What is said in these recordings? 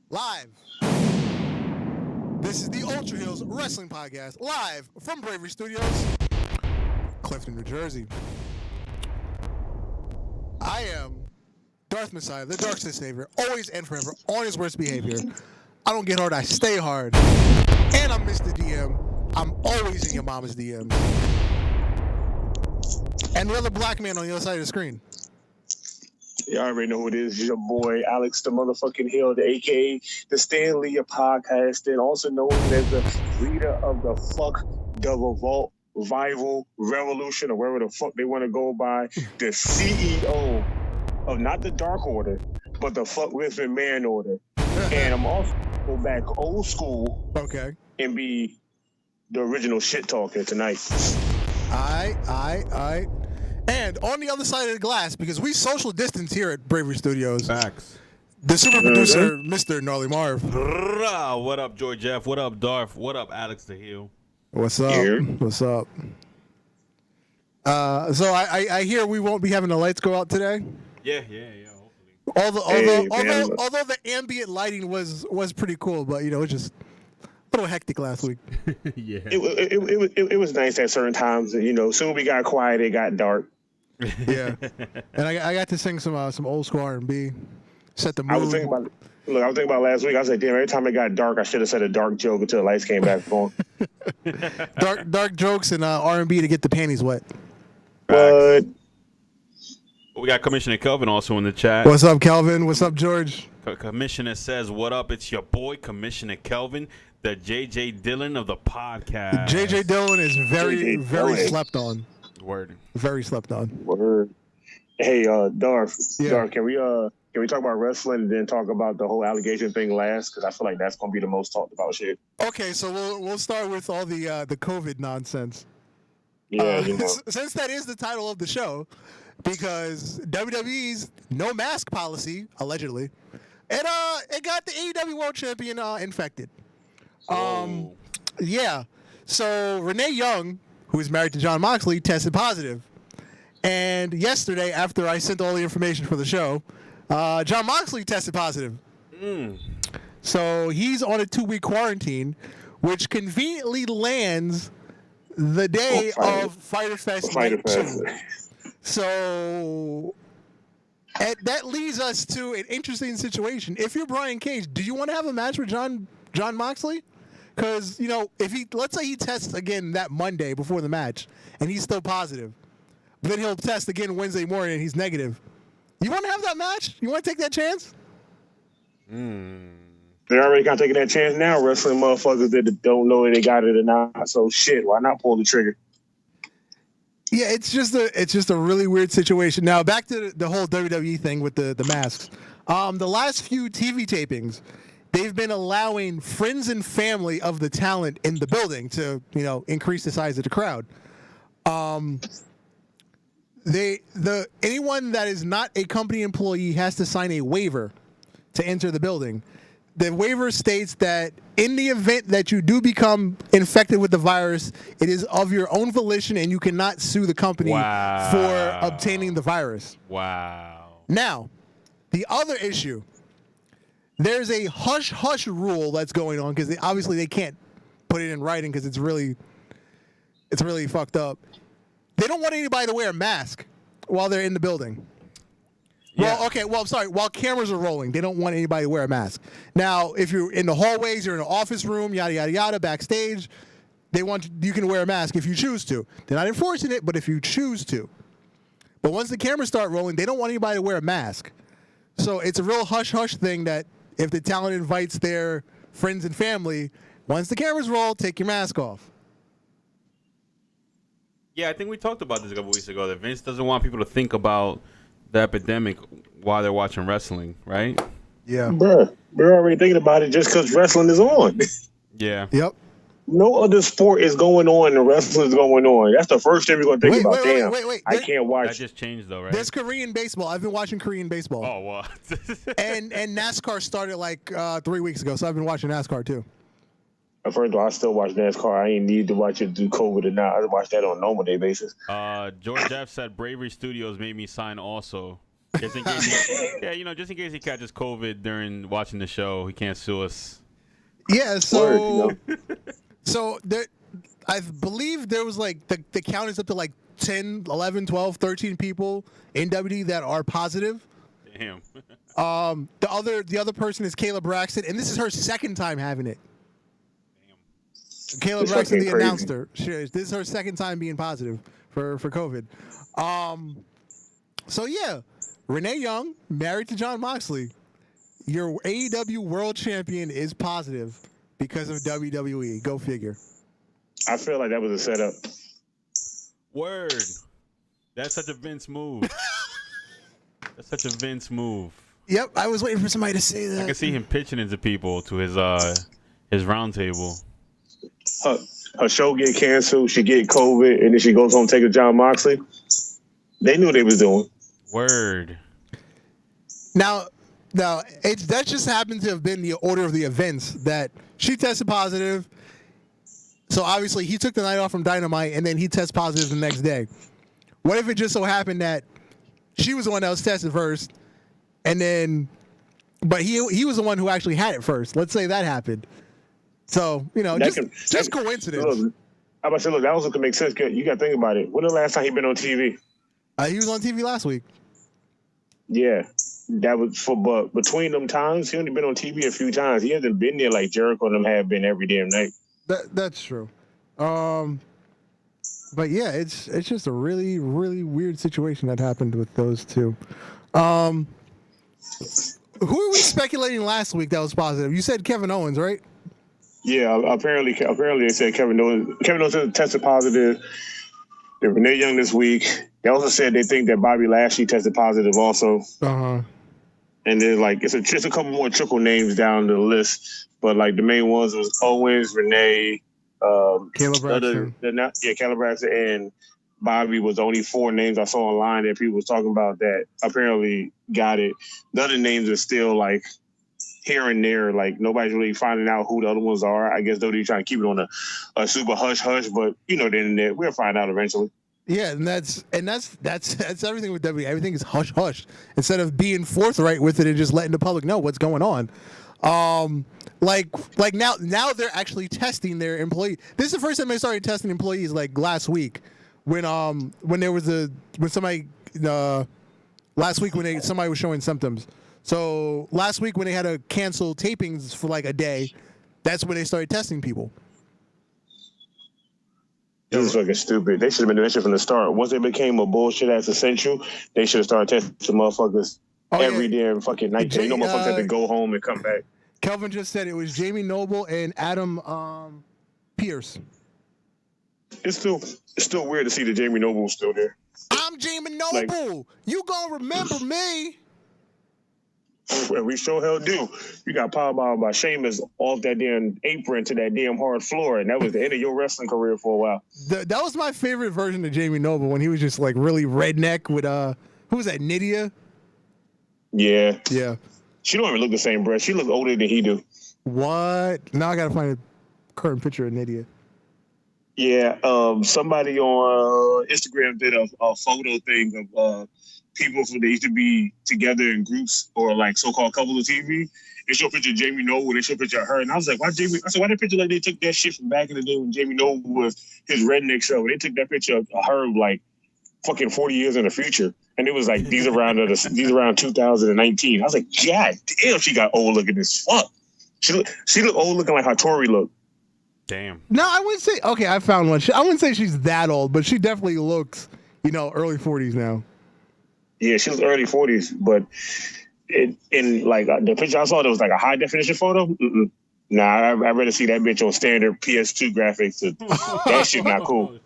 Live. This is the Ultra Heelz Wrestling Podcast, live from Bravery Studios, Clifton, New Jersey. I am Darth Messiah, the Dark Side Savior, always and forever, on his worst behavior. I don't get hard, I stay hard. And I'm Mr. DM. I'm always in your mama's DMs. And the other black man on the other side of the screen. Y'all already know who it is. Your boy, Alex the motherfucking Hill, a.k.a. the Stan Lee of podcasting, also known as the leader of the Fuck the Revolt Revival Revolution, or wherever the fuck they want to go by, the CEO of not the Dark Order, but the Fuck with Man Order. And I'm also go back old school, okay, and be the original shit talker tonight. Aight. And on the other side of the glass, because we social distance here at Bravery Studios. Facts. The super producer, Mr. Gnarly Marv. What up, George Jeff? What up, Darth? What up, Alex the Heel? What's up? Here. What's up? So I hear we won't be having the lights go out today. Yeah, hopefully. Although the ambient lighting was pretty cool, but you know, it's just a little hectic last week. Yeah. It was nice at certain times. You know, soon we got quiet, it got dark. Yeah, and I got to sing some old school R&B, set the mood. I was thinking about last week. I was like, damn, every time it got dark, I should have said a dark joke until the lights came back on. dark jokes and R&B to get the panties wet. But We got Commissioner Kelvin also in the chat. What's up, Kelvin? What's up, George? Commissioner says, what up? It's your boy, Commissioner Kelvin, the JJ Dillon of the podcast. JJ Dillon is very Dillon. slept on. Word. Very slept on. word. Hey, Darth. Yeah. Darth, can we talk about wrestling and then talk about the whole allegation thing last? Because I feel like that's gonna be the most talked about shit. Okay, so we'll start with all the COVID nonsense. Yeah, you know. Since that is the title of the show, because WWE's no mask policy allegedly, it got the AEW World Champion infected. Yeah. So Renee Young, who is married to John Moxley, tested positive. And yesterday, after I sent all the information for the show, John Moxley tested positive. So he's on a 2-week quarantine, which conveniently lands the day of Fyter Fest Night 2. So that leads us to an interesting situation. If you're Brian Cage, do you want to have a match with John Moxley? Because, you know, let's say he tests again that Monday before the match, and he's still positive. But then he'll test again Wednesday morning, and he's negative. You want to have that match? You want to take that chance? They're already kind of taking that chance now, wrestling motherfuckers that don't know if they got it or not. So shit, why not pull the trigger? Yeah, it's just a really weird situation. Now back to the whole WWE thing with the masks. The last few TV tapings, they've been allowing friends and family of the talent in the building to, you know, increase the size of the crowd. Anyone that is not a company employee has to sign a waiver to enter the building. The waiver states that in the event that you do become infected with the virus, it is of your own volition and you cannot sue the company for obtaining the virus. Wow. Now, the other issue, there's a hush-hush rule that's going on because obviously they can't put it in writing because it's really fucked up. They don't want anybody to wear a mask while they're in the building. Yeah. While cameras are rolling, they don't want anybody to wear a mask. Now, if you're in the hallways, you're in an office room, yada, yada, yada, backstage, you can wear a mask if you choose to. They're not enforcing it, but if you choose to. But once the cameras start rolling, they don't want anybody to wear a mask. So it's a real hush-hush thing that if the talent invites their friends and family, once the cameras roll, take your mask off. Yeah, I think we talked about this a couple weeks ago, that Vince doesn't want people to think about the epidemic while they're watching wrestling, right? Yeah. Bruh, we're already thinking about it just because wrestling is on. Yeah. Yep. No other sport is going on and wrestling is going on. That's the first thing we're going to think about. Wait. I can't watch. That just changed, though, right? There's Korean baseball. I've been watching Korean baseball. Oh, what? And NASCAR started like 3 weeks ago, so I've been watching NASCAR too. First of all, I still watch NASCAR. I ain't need to watch it through COVID or not. I watch that on a normal day basis. George Jeff said Bravery Studios made me sign also. Just in case just in case he catches COVID during watching the show, he can't sue us. Yeah, so Word, so there, I believe there was like the count is up to like 10, 11, 12, 13 people in WWE that are positive. Damn. The other person is Kayla Braxton, and this is her second time having it. Damn. Kayla It's Braxton, the fucking crazy. announcer. This is her second time being positive for COVID. So yeah, Renee Young, married to Jon Moxley. Your AEW World Champion is positive because of WWE. Go figure. I feel like that was a setup. Word. That's such a Vince move. That's such a Vince move. Yep, I was waiting for somebody to say that. I can see him pitching into people to his round table. Her show get canceled, she get COVID, and then she goes home and take a Jon Moxley. They knew what they was doing. Word. Now that just happened to have been the order of the events that she tested positive. So obviously he took the night off from Dynamite, and then he tests positive the next day. What if it just so happened that she was the one that was tested first, and then, but he was the one who actually had it first. Let's say that happened. So just coincidence. Look, I about to say, look, that also could make sense. You got to think about it. When the last time he been on TV? He was on TV last week. Yeah, that was but between them times, he only been on TV a few times. He hasn't been there like Jericho and them have been every damn night. That's true. But yeah, it's just a really, really weird situation that happened with those two. Who were we speculating last week that was positive? You said Kevin Owens, right? Yeah, apparently they said Kevin Owens tested positive. Then Renee Young this week. They also said they think that Bobby Lashley tested positive also. Uh-huh. And then like it's a couple more trickle names down the list, but like the main ones was Owens, Renee, Kayla Braxton. Kayla Braxton and Bobby was the only 4 names I saw online that people was talking about that apparently got it. The other names are still like here and there, like nobody's really finding out who the other ones are. I guess they're trying to keep it on a super hush hush, but the internet, we'll find out eventually. Yeah, and that's everything with WWE. Everything is hush hush instead of being forthright with it and just letting the public know what's going on. Like now they're actually testing their employees. This is the first time they started testing employees like last week when there was somebody last week when somebody was showing symptoms. So last week when they had to cancel tapings for like a day, that's when they started testing people. This is fucking stupid. They should have been doing shit from the start. Once they became a bullshit ass essential, they should have started testing motherfuckers every damn fucking night. Motherfuckers had to go home and come back. Kelvin just said it was Jamie Noble and Adam Pierce. It's still weird to see that Jamie Noble's still there. I'm Jamie Noble. You gonna remember me? Well, we sure hell do. You got powerbombed by Sheamus off that damn apron to that damn hard floor, and that was the end of your wrestling career for a while. That was my favorite version of Jamie Noble when he was just like really redneck with who was that, Nydia? Yeah. Yeah. She don't even look the same, bro. She look older than he do. What? Now I gotta find a current picture of Nydia. Yeah. Somebody on Instagram did a photo thing of people who they used to be together in groups or like so-called couples of TV. They show a picture of Jamie Noble, they show a picture of her, and I was like, why that picture like they took that shit from back in the day when Jamie Noble was his redneck show? They took that picture of her like fucking 40 years in the future, and it was like these around 2019. I was like, God damn, she got old looking as fuck. She look old looking like how Tori looked. Damn. No, I wouldn't say. Okay, I found one. I wouldn't say she's that old, but she definitely looks, early 40s now. Yeah, she was early 40s, but in like the picture I saw, there was like a high definition photo. Mm-mm. Nah, I'd rather see that bitch on standard PS2 graphics. That shit not cool.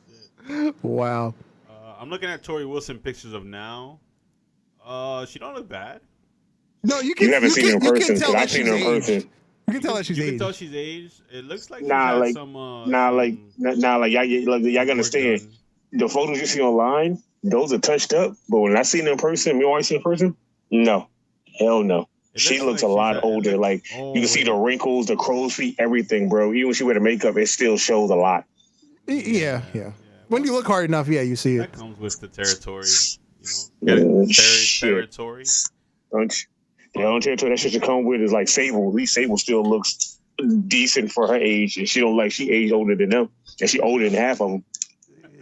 Wow. I'm looking at Tori Wilson pictures of now. She don't look bad. No, you haven't seen her in person, because I've seen her in person. You can tell that she's aged. You can tell she's aged. It looks like y'all gotta understand. Done. The photos you see online, those are touched up. But when I seen her in person, me always see her in person, no. Hell no. She looks like a lot older. Like, you can see the wrinkles, the crow's feet, everything, bro. Even when she wear the makeup, it still shows a lot. Yeah. When you look hard enough, yeah, you see it. That comes with the territory. Get it? Shit. Territory. The only territory that shit should come with is like Sable. At least Sable still looks decent for her age, and she aged older than them, and she older than half of them.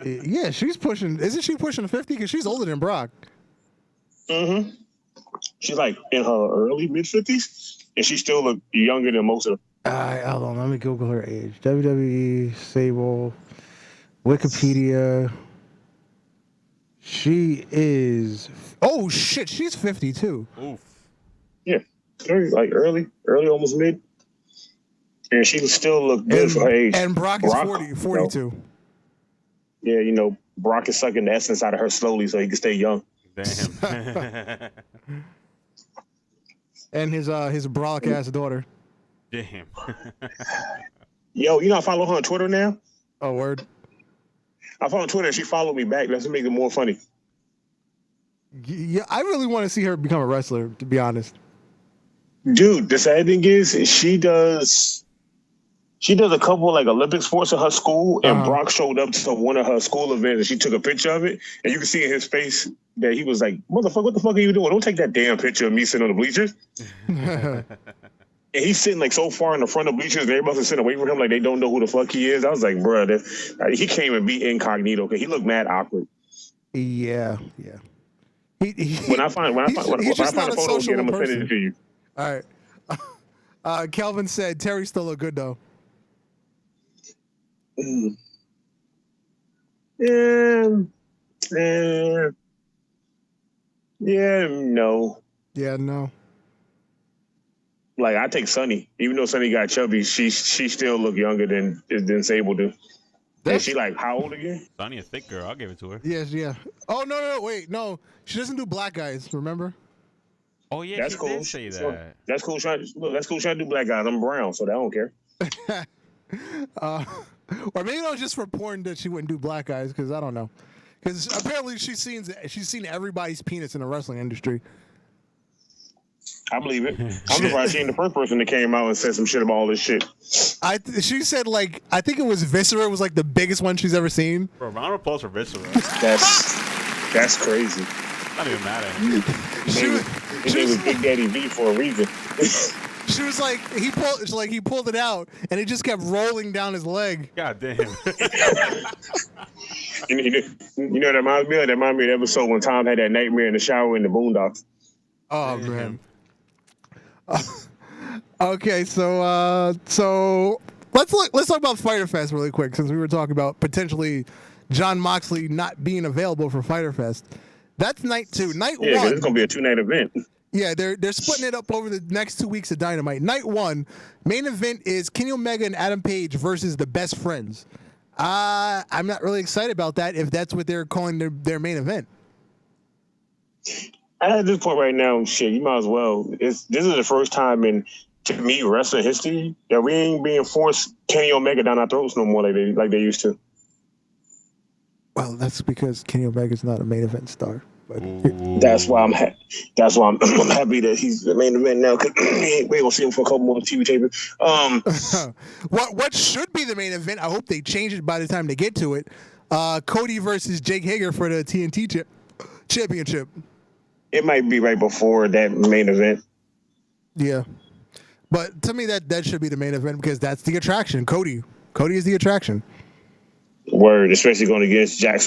Yeah, she's pushing. Isn't she pushing 50? Because she's older than Brock. Mm-hmm. She's like in her early mid-50s, and she still look younger than most of them. Hold on, let me Google her age. WWE, Sable, Wikipedia. She is. Oh shit, she's 52. Oof. Yeah, early, almost mid, and she still look good for her age. And Brock is 42. Yeah, Brock is sucking the essence out of her slowly so he can stay young. Damn. And his brolic ass daughter. Damn. Yo, I follow her on Twitter now. Oh, word. I follow Twitter and she followed me back. That's what makes it more funny. Yeah, I really want to see her become a wrestler, to be honest. Dude, the sad thing is she does a couple like Olympic sports at her school, and Brock showed up to one of her school events and she took a picture of it, and you can see in his face that he was like, "Motherfucker, what the fuck are you doing? Don't take that damn picture of me sitting on the bleachers." And he's sitting like so far in the front of the bleachers, and everybody else is sitting away from him like they don't know who the fuck he is. I was like, bruh, he can't even be incognito because he looked mad awkward. Yeah. When I find a photo again, I'm gonna send it to you. All right. Kelvin said Terry still look good though. No. Yeah, no. Like I take Sunny, even though Sunny got chubby, she still look younger than Sable do. And she like how old again? Sunny a thick girl. I'll give it to her. Yes, yeah. Oh no, wait, no. She doesn't do black guys. Remember? Oh yeah, that's she cool. did say that. That's cool. That's cool. Trying to do black guys. I'm brown, so I don't care. Or maybe it was just reporting that she wouldn't do black guys because I don't know. Because apparently she's seen everybody's penis in the wrestling industry. I believe it. I'm surprised she ain't the first person that came out and said some shit about all this shit. She said I think it was Viscera was like the biggest one she's ever seen. Bro, round of applause for Viscera. That's crazy. Not even mad at him. She was Big Daddy V for a reason. She was like he pulled it out and it just kept rolling down his leg. God damn. You know that reminds me of the episode when Tom had that nightmare in the shower in the Boondocks. Oh man. Okay, so let's talk about Fyter Fest really quick since we were talking about potentially Jon Moxley not being available for Fyter Fest. That's night 2. Night 1. Yeah, it's gonna be a 2-night event. Yeah, they're splitting it up over the next 2 weeks of Dynamite. Night 1, main event is Kenny Omega and Adam Page versus the Best Friends. I'm not really excited about that if that's what they're calling their main event. At this point right now, shit, you might as well. This is the first time in, to me, wrestling history that we ain't being forced Kenny Omega down our throats no more like they used to. Well, that's because Kenny Omega's not a main event star. But that's why I'm happy that he's the main event now. Cause we ain't gonna see him for a couple more TV tapings. What should be the main event? I hope they change it by the time they get to it. Cody versus Jake Hager for the TNT Championship. It might be right before that main event. Yeah. But to me, that should be the main event because that's the attraction. Cody is the attraction. Word, especially going against Hager.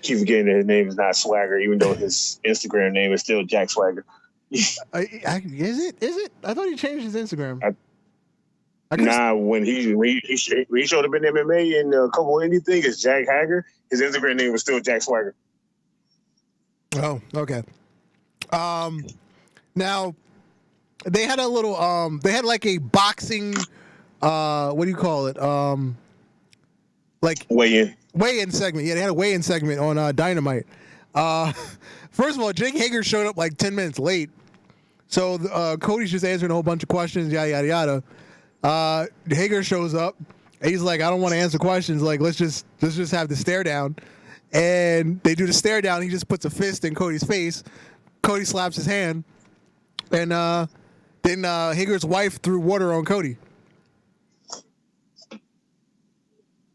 Keep forgetting that his name is not Swagger, even though his Instagram name is still Jack Swagger. Is it? I thought he changed his Instagram. When he showed up in MMA and a couple of anything, it's Jack Hager. His Instagram name was still Jack Swagger. Oh, okay. Now they had a little they had like a boxing what do you call it? Like weigh-in segment. Yeah, they had a weigh-in segment on Dynamite. First of all, Jake Hager showed up like 10 minutes late. So Cody's just answering a whole bunch of questions, yada yada yada. Hager shows up and he's like, I don't want to answer questions, like let's just have the stare down. And they do the stare down. He just puts a fist in Cody's face. Cody slaps his hand. And then Hager's wife threw water on Cody.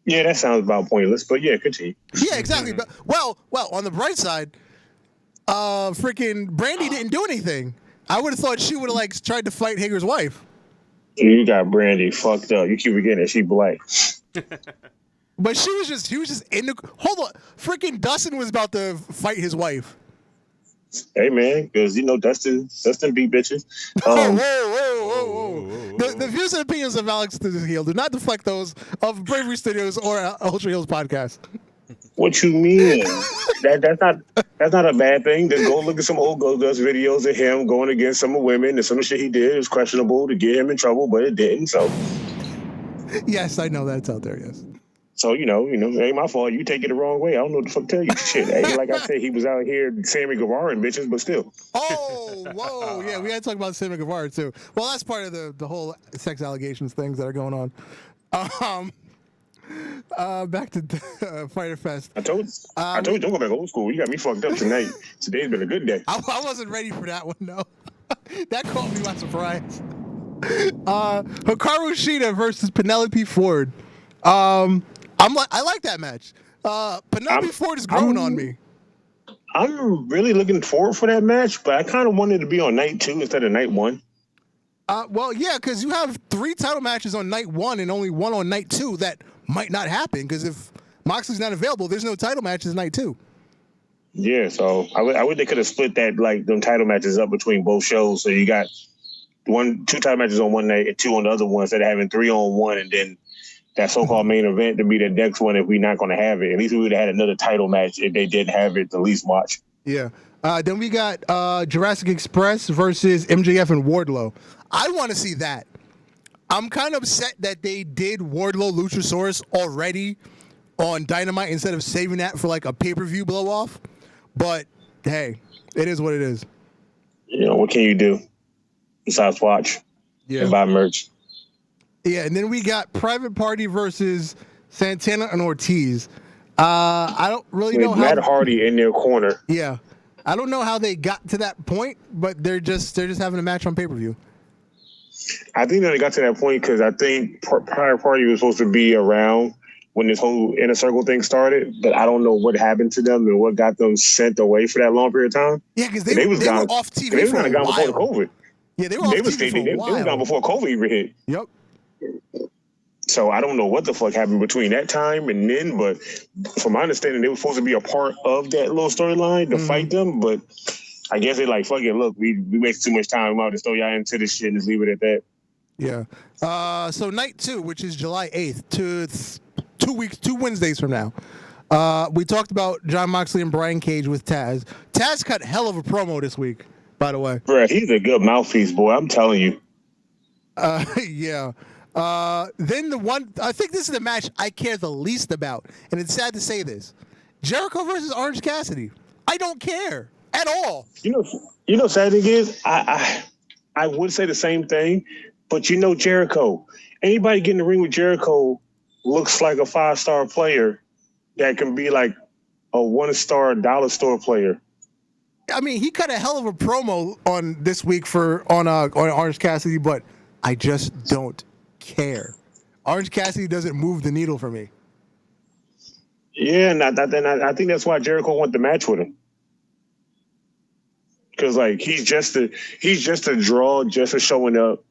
Yeah, that sounds about pointless, but yeah, continue. Yeah, exactly. But well, on the bright side, freaking Brandy didn't do anything. I would have thought she would have like tried to fight Hager's wife. You got Brandy fucked up. You keep forgetting that she black. But she was just in the hold on. Freaking Dustin was about to fight his wife. Hey man, because Dustin beat bitches. Whoa. The views and opinions of Alex Heelz do not deflect those of Bravery Studios or Ultra Heelz podcast. What you mean? That's not a bad thing. Just go look at some old Goldust videos of him going against some women, and some shit he did was questionable to get him in trouble, but it didn't. So yes, I know that's out there. Yes. So it ain't my fault. You take it the wrong way. I don't know what the fuck to tell you. Shit, ain't like I said he was out here Sammy Guevara and bitches, but still. Oh, whoa, yeah, we got to talk about Sammy Guevara too. Well, that's part of the whole sex allegations things that are going on. Back to Fyter Fest. I told you don't go back old school. You got me fucked up tonight. Today's been a good day. I wasn't ready for that one, no. That caught me by surprise. Hikaru Shida versus Penelope Ford. I like that match. Penelope Ford is growing on me. I'm really looking forward for that match, but I kind of wanted to be on night 2 instead of night 1. Well, yeah, because you have 3 title matches on night 1 and only 1 on night 2 that might not happen because if Moxley's not available, there's no title matches night 2. Yeah, so I wish they could have split that them title matches up between both shows, so you got 2 title matches on one night and 2 on the other one instead of having 3 on one and then that so-called main event to be the next one if we're not going to have it. At least we would have had another title match if they didn't have it, the least watch. Yeah. Then we got Jurassic Express versus MJF and Wardlow. I want to see that. I'm kind of upset that they did Wardlow Luchasaurus already on Dynamite instead of saving that for like a pay-per-view blow-off. But, hey, it is what it is. What can you do besides watch and buy merch? Yeah, and then we got Private Party versus Santana and Ortiz. I don't really know how Matt Hardy in their corner. Yeah, I don't know how they got to that point, but they're just having a match on pay-per-view. I think that they got to that point because I think Private Party was supposed to be around when this whole Inner Circle thing started, but I don't know what happened to them and what got them sent away for that long period of time. Yeah, because they were off TV they for a while. Before COVID. Yeah, they were off TV for a while. They was gone before COVID even hit. Yep. So I don't know what the fuck happened between that time and then, but from my understanding, they were supposed to be a part of that little storyline to fight them, but I guess they like, fucking look, we waste too much time. We might just throw y'all into this shit and just leave it at that. Yeah. So night 2, which is July 8th, 2 Wednesdays from now. We talked about Jon Moxley and Brian Cage with Taz. Taz cut hell of a promo this week, by the way. Bruh, he's a good mouthpiece, boy. I'm telling you. Yeah. Then I think this is the match I care the least about, and it's sad to say this. Jericho versus Orange Cassidy. I don't care at all. Sad thing is, I would say the same thing, but Jericho. Anybody getting in the ring with Jericho looks like a 5-star player that can be like a 1-star dollar store player. I mean, he cut a hell of a promo on this week on Orange Cassidy, but I just don't care. Orange Cassidy doesn't move the needle for me. Yeah, and I think that's why Jericho wanted the match with him. Because like he's just a draw, just a showing up,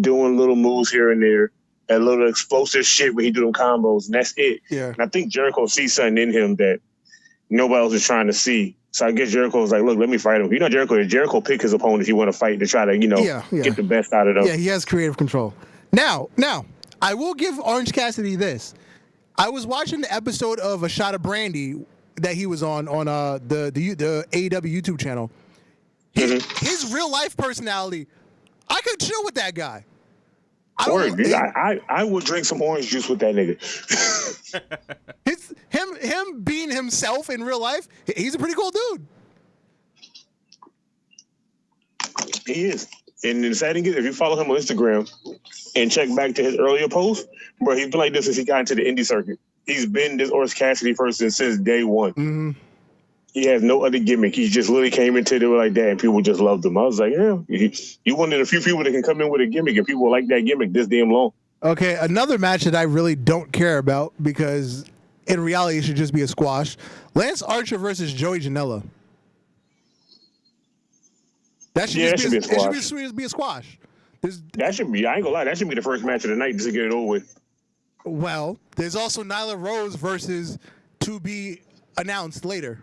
doing little moves here and there, and little explosive shit when he do them combos, and that's it. Yeah. And I think Jericho sees something in him that nobody else is trying to see. So I guess Jericho was like, look, let me fight him. Jericho pick his opponents he want to fight to try to, get the best out of them. Yeah, he has creative control. Now, I will give Orange Cassidy this. I was watching the episode of A Shot of Brandy that he was on the AEW YouTube channel. His real life personality, I could chill with that guy. I would drink some orange juice with that nigga. him being himself in real life, he's a pretty cool dude. He is. And the sad thing is, if you follow him on Instagram and check back to his earlier posts, bro, he's been like this since he got into the indie circuit. He's been this Orange Cassidy person since day one. Mm-hmm. He has no other gimmick. He just literally came into it like that, and people just loved him. I was like, yeah, you one of the few people that can come in with a gimmick, and people like that gimmick this damn long. Okay, another match that I really don't care about because in reality it should just be a squash. Lance Archer versus Joey Janela. That should Yeah, just that be should be a it squash. should be a squash. That should be. I ain't gonna lie. That should be the first match of the night just to get it over with. Well, there's also Nyla Rose versus to be announced later.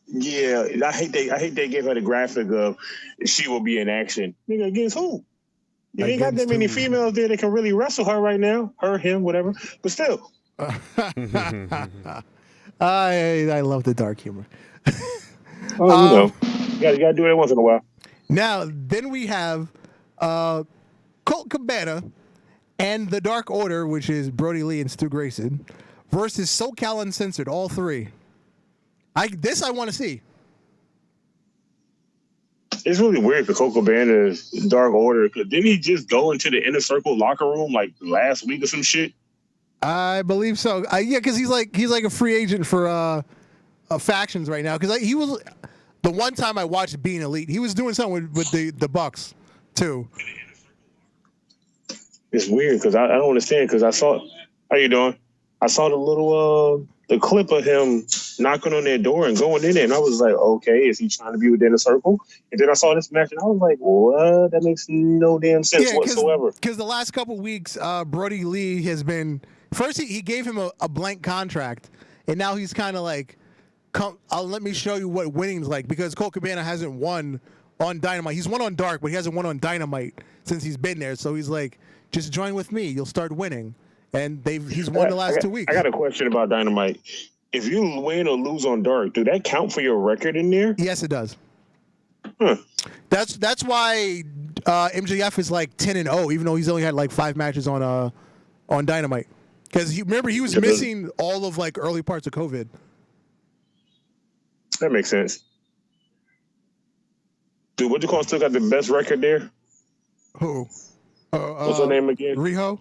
Yeah, I hate they gave her the graphic of she will be in action. Nigga, against who? You ain't got that many females there that can really wrestle her right now. Her, him, whatever. But still. I love the dark humor. Oh, you gotta do it once in a while. Now, then we have Colt Cabana and the Dark Order, which is Brody Lee and Stu Grayson, versus SoCal Uncensored, all three. I want to see. It's really weird for Colt Cabana's Dark Order, because didn't he just go into the Inner Circle locker room like last week or some shit? I believe so. Yeah, because he's like a free agent for factions right now. Because he was the one time I watched Being Elite, he was doing something with the Bucks too. It's weird because I don't understand, because I saw, how you doing? I saw the little the clip of him knocking on their door and going in there, and I was like, okay, is he trying to be within a circle? And then I saw this match and I was like, what? That makes no damn sense whatsoever. Because the last couple weeks, Brody Lee has been first he gave him a blank contract, and now he's kind of like, let me show you what winning's like, because Colt Cabana hasn't won on Dynamite. He's won on Dark, but he hasn't won on Dynamite since he's been there. So he's like, just join with me, you'll start winning. And he's won the last 2 weeks. I got a question about Dynamite. If you win or lose on Dark, do that count for your record in there? Yes, it does. Huh. That's why MJF is like 10-0, even though he's only had like 5 matches on Dynamite. Because remember, he was missing all of like early parts of COVID. That makes sense. Dude, what you call still got the best record there? Who? What's her name again? Riho?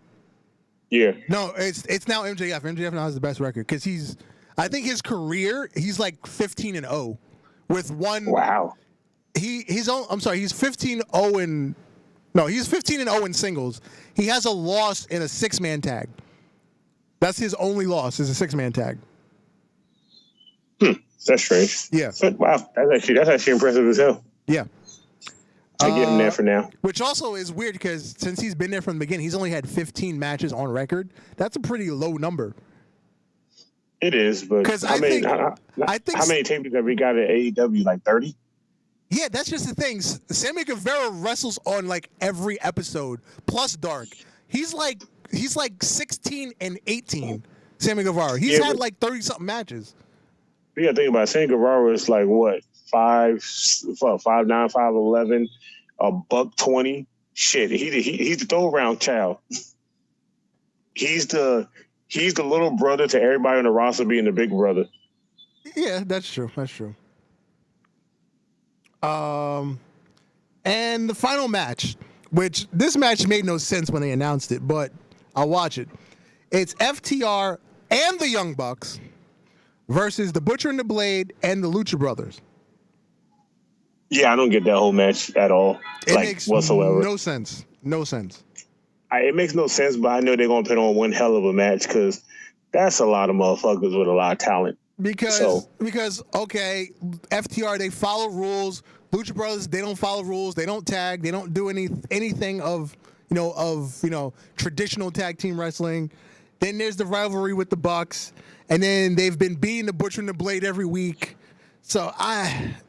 Yeah. No, it's now MJF. MJF now has the best record because I think his career, he's like 15-0 with one. Wow. He's 15-0 in. No, he's 15-0 in singles. He has a loss in a 6-man tag. That's his only loss, is a 6-man tag. That's strange. Yeah. But, wow, that's actually impressive as hell. Yeah. I give him that for now. Which also is weird because since he's been there from the beginning, he's only had 15 matches on record. That's a pretty low number. It is, but how many tapings have we got at AEW? Like 30? Yeah, that's just the thing. Sammy Guevara wrestles on like every episode, plus Dark. He's like 16 and 18. Sammy Guevara. He's had like 30-something matches. You gotta think about it. Sammy Guevara is like what? 5'9", 5'11", $120. Shit, he's the throw around child. He's the little brother to everybody on the roster being the big brother. Yeah, that's true. That's true. And the final match, which this match made no sense when they announced it, but I'll watch it. It's FTR and the Young Bucks versus the Butcher and the Blade and the Lucha Brothers. Yeah, I don't get that whole match at all. It makes whatsoever. No sense. No sense. It makes no sense, but I know they're going to put on one hell of a match because that's a lot of motherfuckers with a lot of talent. Because okay, FTR, they follow rules. Lucha Brothers, they don't follow rules. They don't tag. They don't do anything of traditional tag team wrestling. Then there's the rivalry with the Bucks, and then they've been beating the Butcher and the Blade every week. So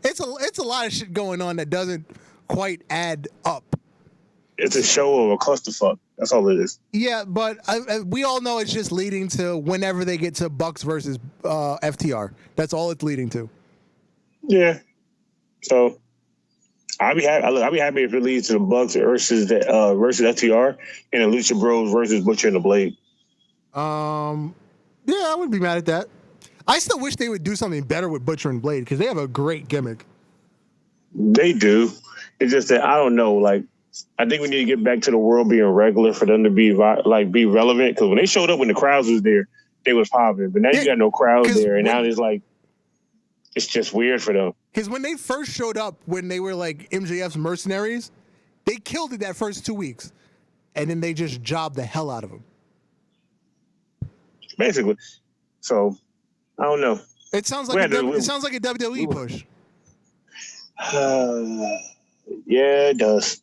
it's a lot of shit going on that doesn't quite add up. It's a show of a clusterfuck. That's all it is. Yeah, but we all know it's just leading to whenever they get to Bucks versus FTR. That's all it's leading to. Yeah. So I'll be happy if it leads to the Bucks versus FTR and the Lucha Bros versus Butcher and the Blade. Yeah, I wouldn't be mad at that. I still wish they would do something better with Butcher and Blade because they have a great gimmick. They do. It's just that I don't know. Like, I think we need to get back to the world being regular for them to be relevant. Because when they showed up, when the crowds was there, they was popping. But now you got no crowd there, and now it's just weird for them. Because when they first showed up, when they were like MJF's mercenaries, they killed it that first 2 weeks. and then they just job the hell out of him. Basically. So, I don't know. It sounds like it sounds like a WWE push. Yeah, it does.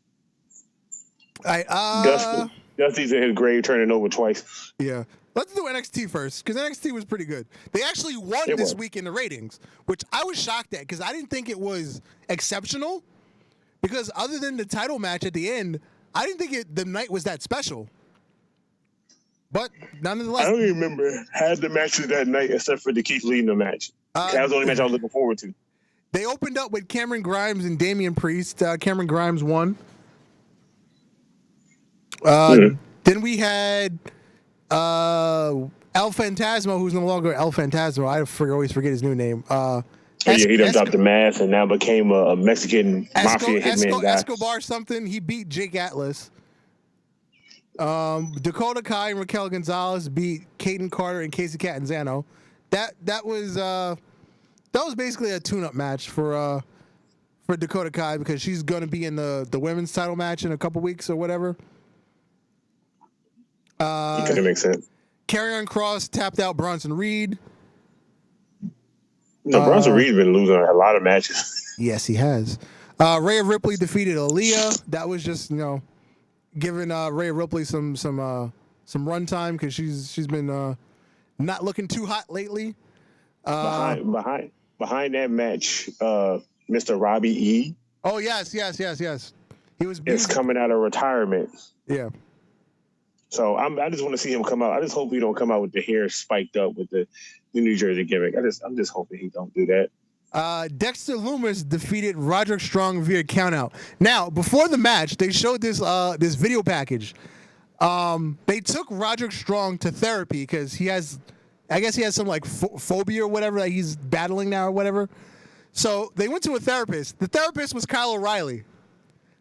All right, Dusty's in his grave turning over twice. Yeah. Let's do NXT first, because NXT was pretty good. They actually won this week in the ratings, which I was shocked at, because I didn't think it was exceptional. Because other than the title match at the end, I didn't think the night was that special. But nonetheless, I don't even remember had the matches that night except for the Keith Lee match. That was the only match I was looking forward to. They opened up with Cameron Grimes and Damian Priest. Cameron Grimes won. Then we had El Phantasmo, who's no longer El Phantasmo. I always forget his new name. He done dropped the mask and now became a Mexican mafia hitman guy. Escobar something. He beat Jake Atlas. Dakota Kai and Raquel Gonzalez beat Kaden Carter and Casey Catanzano. That was basically a tune-up match for Dakota Kai, because she's going to be in the women's title match in a couple weeks or whatever. That makes sense. Karrion Kross tapped out Bronson Reed. No, Bronson Reed's been losing a lot of matches. Yes, he has. Rhea Ripley defeated Aaliyah. That was just, giving Rhea Ripley some run time, because she's been not looking too hot lately. Behind that match, Mr. Robbie E. Oh yes. He was coming out of retirement. Yeah. So I just want to see him come out. I just hope he don't come out with the hair spiked up with the New Jersey gimmick. I'm just hoping he don't do that. Dexter Loomis defeated Roderick Strong via countout. Now, before the match, they showed this video package. They took Roderick Strong to therapy because he has some like phobia or whatever that he's battling now or whatever. So they went to a therapist. The therapist was Kyle O'Reilly.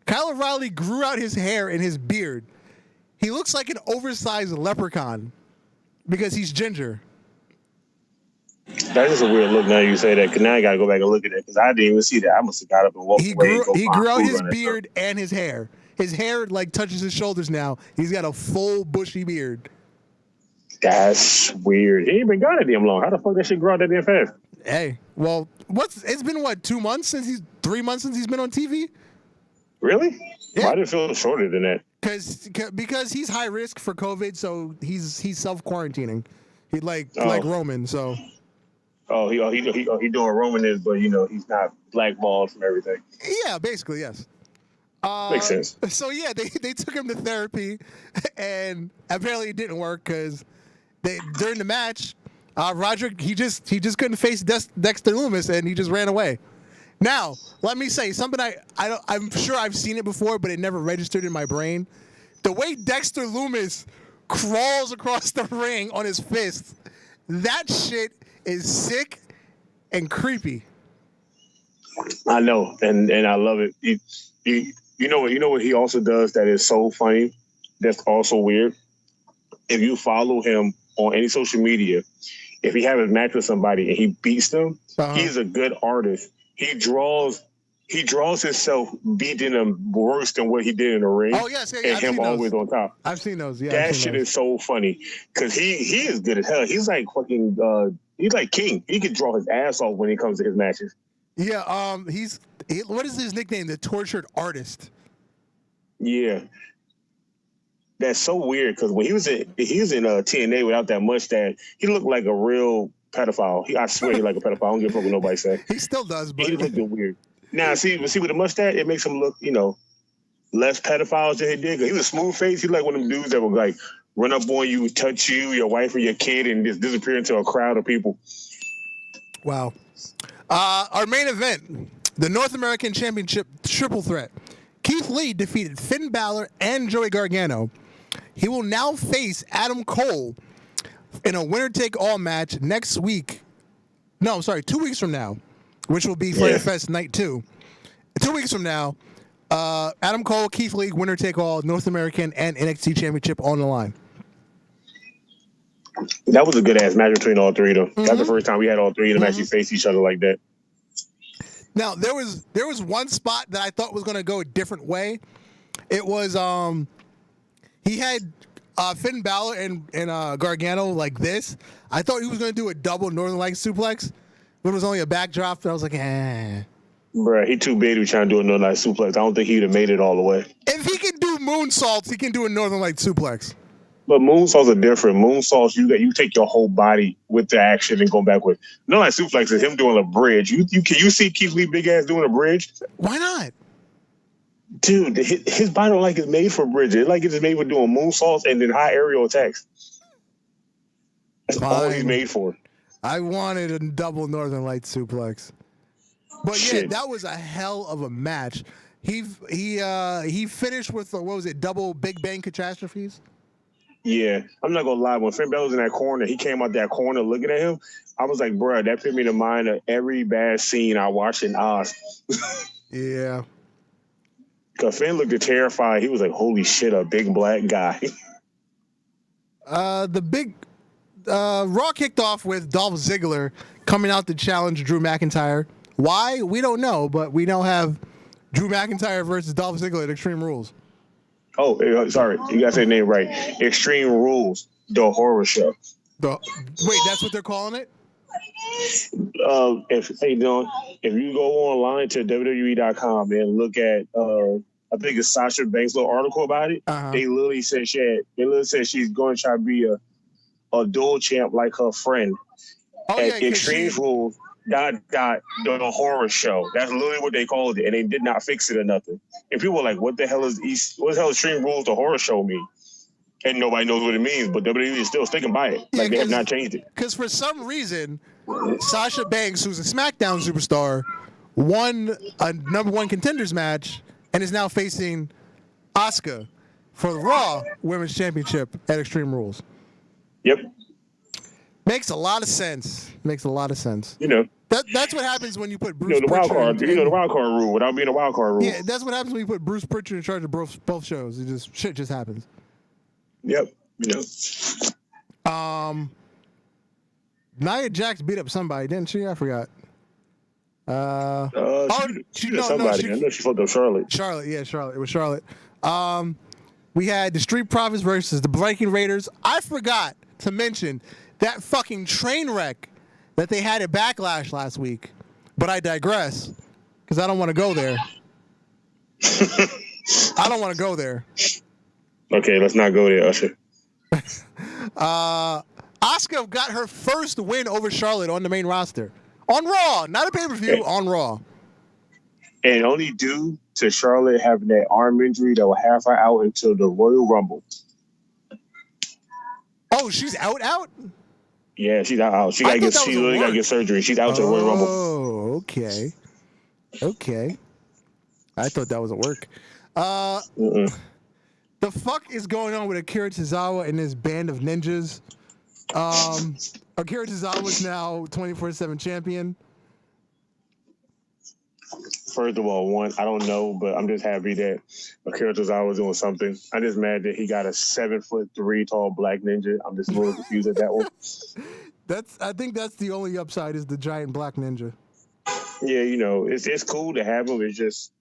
Kyle O'Reilly grew out his hair and his beard. He looks like an oversized leprechaun because he's ginger. That is a weird look now you say that, because now I got to go back and look at it, because I didn't even see that. I must have got up and walked away. He grew out his beard and his hair. His hair like touches his shoulders now. He's got a full bushy beard. That's weird. He ain't been gone that damn long. How the fuck that shit grow out that damn fast? Hey, well, it's been 2 months 3 months since he's been on TV? Really? Yeah. Well, I didn't feel shorter than that. Because he's high risk for COVID, so he's self quarantining. He like Roman, so. He doing Roman but he's not blackballed from everything. Yeah, basically yes. Makes sense. So yeah, they took him to therapy, and apparently it didn't work because during the match, Roderick he just couldn't face Dexter Loomis, and he just ran away. Now, let me say something. I'm sure I've seen it before, but it never registered in my brain. The way Dexter Loomis crawls across the ring on his fist, that shit is sick and creepy. I know, and I love it. You know what he also does that is so funny, that's also weird? If you follow him on any social media, if he has a match with somebody and he beats them, he's a good artist. He draws himself beating them worse than what he did in the ring. Oh yes, yeah, and I've him seen always those. on top. I've seen those. Yeah, that shit is so funny because he is good as hell. He's like fucking. He's like king. He can draw his ass off when he comes to his matches. Yeah. What is his nickname? The Tortured Artist. Yeah. That's so weird because when he was in TNA without that mustache, he looked like a real pedophile. I swear he like a pedophile. I don't give a fuck what nobody say. He still does, but he looked weird. Now, see with the mustache, it makes him look, less pedophile than he did. Cause he was smooth face. He's like one of them dudes that would like run up on you, touch you, your wife or your kid, and just disappear into a crowd of people. Wow. Our main event, the North American Championship Triple Threat. Keith Lee defeated Finn Balor and Joey Gargano. He will now face Adam Cole in a winner-take-all match next week. No, sorry, 2 weeks from now, which will be Fyter Fest Night 2. 2 weeks from now, Adam Cole, Keith Lee, winner-take-all, North American and NXT Championship on the line. That was a good-ass match between all three, though. Mm-hmm. That's the first time we had all three of them actually face each other like that. Now, there was one spot that I thought was going to go a different way. It was He had Finn Balor and Gargano like this. I thought he was going to do a double Northern Lights suplex, but it was only a backdrop. And I was like, eh. Bruh, he too big to be trying to do a Northern Lights suplex. I don't think he'd have made it all the way. If he can do moonsaults, he can do a Northern Lights suplex. But moonsaults are different. Moonsaults, you take your whole body with the action and go backward. Northern Lights suplex is him doing a bridge. You see Keith Lee big ass doing a bridge? Why not? Dude, his body don't like it's made for bridges. Like it's made for doing moonsaults and then high aerial attacks. That's all he's made for. I wanted a double Northern Lights suplex. But yeah, that was a hell of a match. He finished with what was it, double Big Bang catastrophes? Yeah, I'm not gonna lie. When Finn Balor was in that corner, he came out that corner looking at him. I was like, bro, that put me to mind of every bad scene I watched in Oz. Yeah. Cause Finn looked terrified. He was like, holy shit, a big black guy. The big Raw kicked off with Dolph Ziggler coming out to challenge Drew McIntyre. Why? We don't know, but we now have Drew McIntyre versus Dolph Ziggler at Extreme Rules. Oh, sorry. You got to say the name right. Extreme Rules, the horror show. Wait, that's what they're calling it? If you go online to WWE.com and look at, I think it's Sasha Banks' little article about it, they literally said she's going to try to be a dual champ like her friend. At Extreme Rules. The horror show. That's literally what they called it, and they did not fix it or nothing. And people were like, "What the hell is Extreme Rules? The horror show mean?" And nobody knows what it means, but WWE is still sticking by it. Like they have not changed it. Because for some reason, Sasha Banks, who's a SmackDown superstar, won a #1 contenders match and is now facing Asuka for the Raw Women's Championship at Extreme Rules. Yep. Makes a lot of sense. You know. That's what happens when you put Bruce the Pritchard. wild card. The wild card rule without being a wild card rule. Yeah, that's what happens when you put Bruce Pritchard in charge of both shows. Shit just happens. Yep. Nia Jax beat up somebody, didn't she? I forgot. She did somebody. I know she fucked up Charlotte. Charlotte. It was Charlotte. We had the Street Profits versus the Viking Raiders. I forgot to mention that fucking train wreck that they had at Backlash last week. But I digress, because I don't want to go there. Okay, let's not go there, Usher. Asuka got her first win over Charlotte on the main roster. On Raw, not a pay-per-view, on Raw. And only due to Charlotte having that arm injury that will have her out until the Royal Rumble. Oh, she's out? Yeah, she's out. She literally got to get surgery. She's out to the Royal Rumble. Oh, okay. I thought that was a work. The fuck is going on with Akira Tozawa and his band of ninjas? Akira Tozawa is now 24/7 champion. First of all, I don't know, but I'm just happy that Akira Tozawa was doing something. I'm just mad that he got a 7'3" tall black ninja. I'm just a little confused at that one. I think that's the only upside is the giant black ninja. Yeah, it's cool to have him. It's just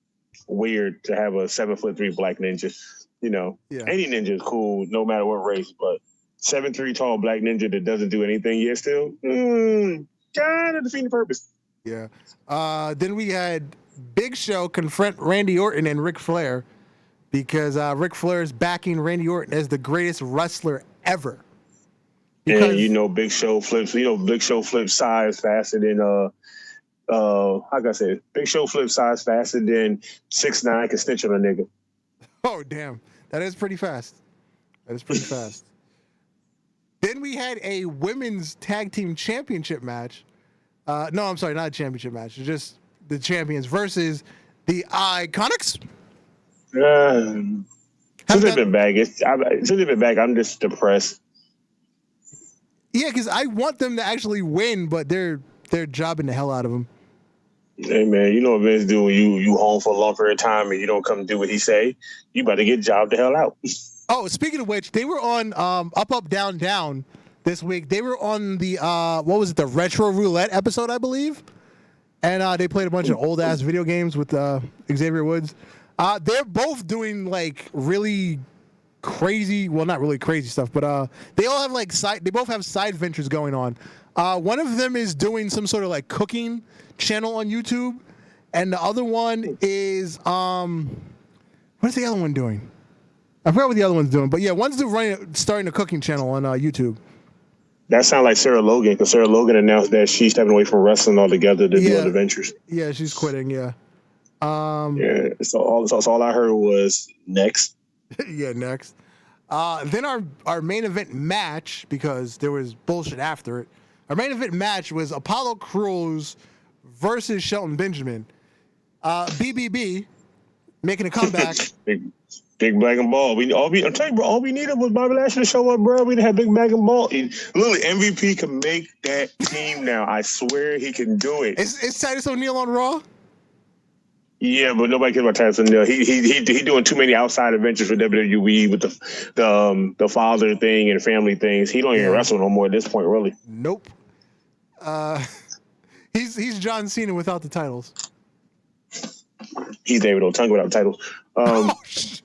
weird to have a 7'3" black ninja. Any ninja is cool, no matter what race, but 7'3" tall black ninja that doesn't do anything yet still, kind of defeating the purpose. Yeah. Then we had Big Show confront Randy Orton and Ric Flair because Ric Flair is backing Randy Orton as the greatest wrestler ever. Because, and Big Show flips. Big Show flips size faster than how can I say it? Big Show flips size faster than 6'9" can snitch on a nigga. Oh damn, that is pretty fast. Then we had a women's tag team championship match. No, I'm sorry, not a championship match. It's just the champions versus the Iconics. Since they've been back, I'm just depressed. Yeah, because I want them to actually win, but they're jobbing the hell out of them. Hey man, you know what Vince do when you home for a long period of time and you don't come do what he say? You about to get jobbed the hell out. Oh, speaking of which, they were on Up, Up, Down, Down this week. They were on the the Retro Roulette episode, I believe, and they played a bunch of old ass video games with Xavier Woods. They're both doing like really crazy. Well, not really crazy stuff, but they all have like they both have side ventures going on. One of them is doing some sort of like cooking channel on YouTube, and the other one is what is the other one doing? I forgot what the other one's doing, but yeah, one's starting a cooking channel on YouTube. That sounds like Sarah Logan, because Sarah Logan announced that she's stepping away from wrestling altogether to do other ventures. Yeah, she's quitting. Yeah. So all I heard was next. Yeah, next. Then our main event match, because there was bullshit after it. Our main event match was Apollo Crews versus Shelton Benjamin. BBB making a comeback. Big Black and Ball. I'm telling you, bro, all we needed was Bobby Lashley to show up, bro. We didn't have Big Black and Ball. Literally, MVP can make that team now. I swear he can do it. Is Titus O'Neil on Raw? Yeah, but nobody cares about Titus O'Neil. He doing too many outside adventures for WWE with the father thing and family things. He don't even wrestle no more at this point, really. Nope. He's John Cena without the titles. He's David Otunga without titles.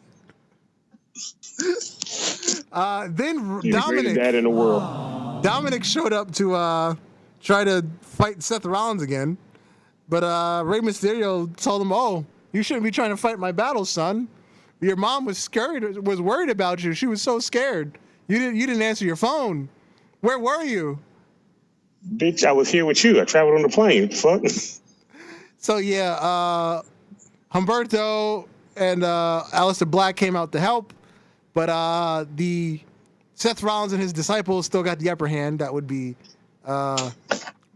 Then Dominic, dad in the world. Dominic showed up to try to fight Seth Rollins again, but Rey Mysterio told him, "Oh, you shouldn't be trying to fight my battles, son. Your mom was worried about you. She was so scared. You didn't answer your phone. Where were you?" Bitch, I was here with you. I traveled on the plane. Fuck. So yeah, Humberto and Aleister Black came out to help, but the Seth Rollins and his disciples still got the upper hand. That would be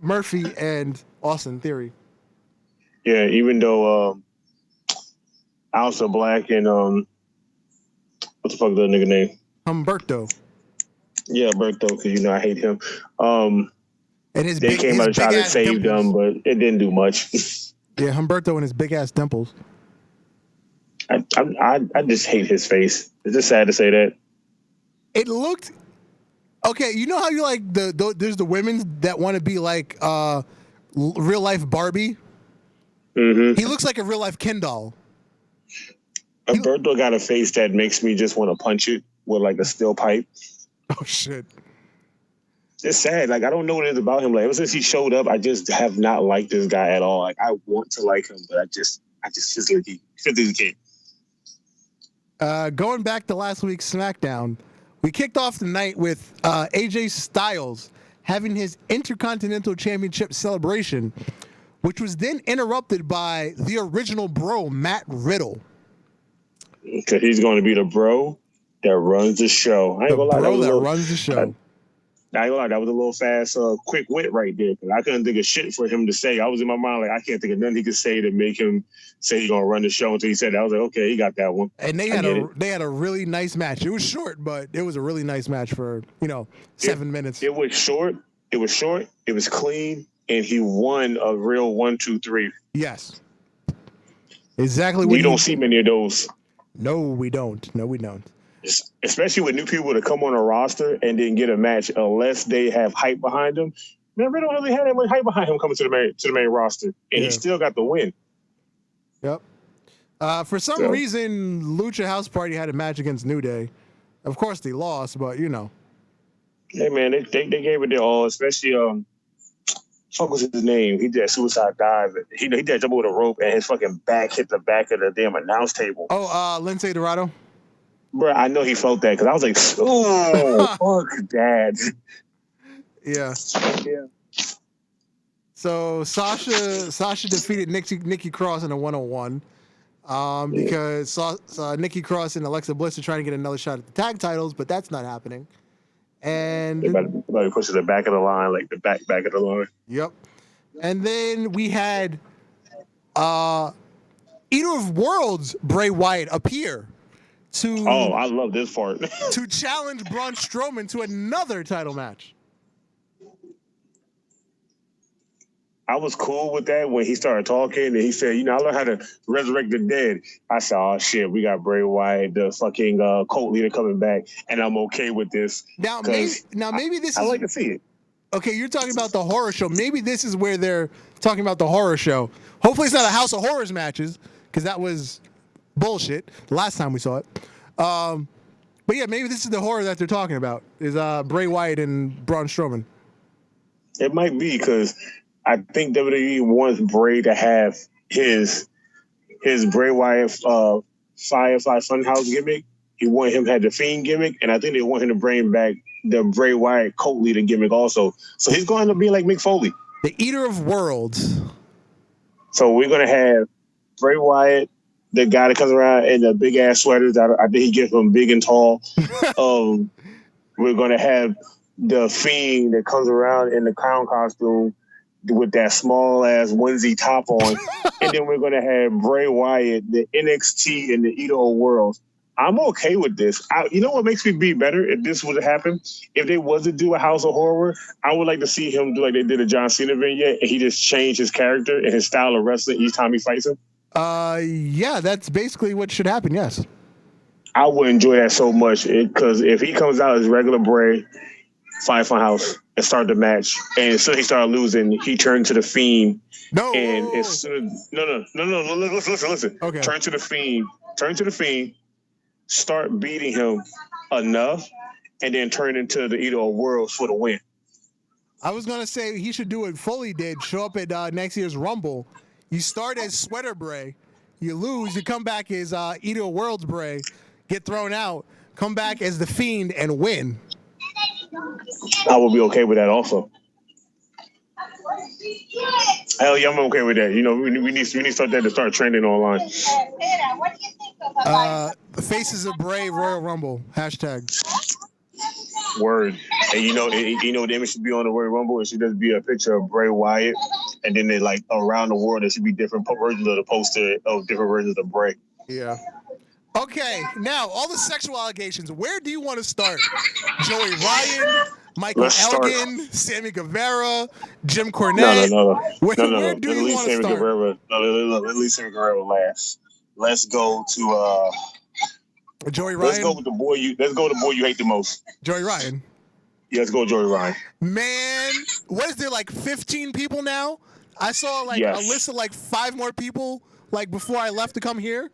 Murphy and Austin Theory. Yeah, even though Aleister Black and what the fuck is that nigga name? Humberto. Yeah, Humberto, because I hate him. And they came out and tried to save them, but it didn't do much. Yeah, Humberto and his big ass dimples. I just hate his face. It's just sad to say that. It looked okay. You know how you like there's the women that want to be like real life Barbie. Mm-hmm. He looks like a real life Ken doll. Humberto got a face that makes me just want to punch it with like a steel pipe. Oh shit. It's sad. Like, I don't know what it is about him. Like, ever since he showed up, I just have not liked this guy at all. Like, I want to like him, but I just physically can't. Going back to last week's SmackDown, we kicked off the night with AJ Styles having his Intercontinental Championship celebration, which was then interrupted by the original bro, Matt Riddle. Because he's going to be the bro that runs the show. I ain't gonna lie, runs the show. I ain't gonna lie, that was a little fast, quick wit right there. Cause I couldn't think of shit for him to say. I was in my mind like, I can't think of nothing he could say to make him say he's gonna run the show until he said that. I was like, okay, he got that one. And they had a really nice match. It was short, but it was a really nice match for 7 minutes. It was short. It was clean, and he won a real 1, 2, 3. Yes, exactly. What we don't see many of those. No, we don't. Especially with new people to come on a roster and then get a match unless they have hype behind them. Man, we don't really have that much hype behind him coming to the main roster, and he still got the win. Yep. For some reason, Lucha House Party had a match against New Day. Of course, they lost, but Hey man, they gave it their all. Especially fuck was his name? He did a suicide dive. He did jump over the rope and his fucking back hit the back of the damn announce table. Oh, Lince Dorado. Bro, I know he felt that because I was like, oh, fuck that. Yeah. So Sasha defeated Nikki Cross in a 1-on-1 because Nikki Cross and Alexa Bliss are trying to get another shot at the tag titles, but that's not happening. And they about to push to the back of the line, like the back of the line. Yep. And then we had Eater of Worlds Bray Wyatt appear to I love this part. to challenge Braun Strowman to another title match. I was cool with that when he started talking and he said, I learned how to resurrect the dead. I said, oh shit, we got Bray Wyatt, the fucking Colt leader coming back, and I'm okay with this. Now maybe this I like to see it. Okay, you're talking about the horror show. Maybe this is where they're talking about the horror show. Hopefully it's not a House of Horrors matches, because that was bullshit the last time we saw it. But yeah, maybe this is the horror that they're talking about, is Bray Wyatt and Braun Strowman. It might be because I think WWE wants Bray to have his Bray Wyatt Firefly Funhouse gimmick. He want him to have the Fiend gimmick, and I think they want him to bring back the Bray Wyatt cult leader gimmick also. So he's going to be like Mick Foley. The Eater of Worlds. So we're going to have Bray Wyatt, the guy that comes around in the big ass sweaters. I think he gets them big and tall. We're going to have the Fiend that comes around in the clown costume with that small ass onesie top on. And then we're going to have Bray Wyatt, the NXT and the Eater of Worlds. I'm okay with this. You know what makes me be better if this would happen? If they was to do a House of Horror, I would like to see him do like they did a John Cena vignette and he just changed his character and his style of wrestling each time he fights him. Yeah, that's basically what should happen, yes. I would enjoy that so much because if he comes out as regular Bray, Firefly House, and start the match, and as soon as he started losing, he turned to the Fiend. No. And as soon as, no, listen. Okay. Turn to the Fiend, start beating him enough, and then turn into the Eater of Worlds for the win. I was going to say he should do what Foley did, show up at next year's Rumble. You start as Sweater Bray, you lose, you come back as Eater of Worlds Bray, get thrown out, come back as the Fiend and win. I would be okay with that also. Hell yeah, I'm okay with that. You know, we need to start that to start trending online. What do you think of The Faces of Bray Royal Rumble, hashtag. Word. And you know the image should be on the Royal Rumble. It should just be a picture of Bray Wyatt, and then they like around the world there should be different versions of the poster of different versions of Bray. Yeah. Okay, now all the sexual allegations. Where do you want to start? Joey Ryan, Michael Elgin, Sammy Guevara, Jim Cornette. No. Where do you want to start? At least Sammy Guevara last. Let's go to Joey Ryan. Let's go with the boy you hate the most. Joey Ryan. Yeah, let's go with Joey Ryan. Man, what is there, like 15 people now? I saw like a list of like 5 more people like before I left to come here.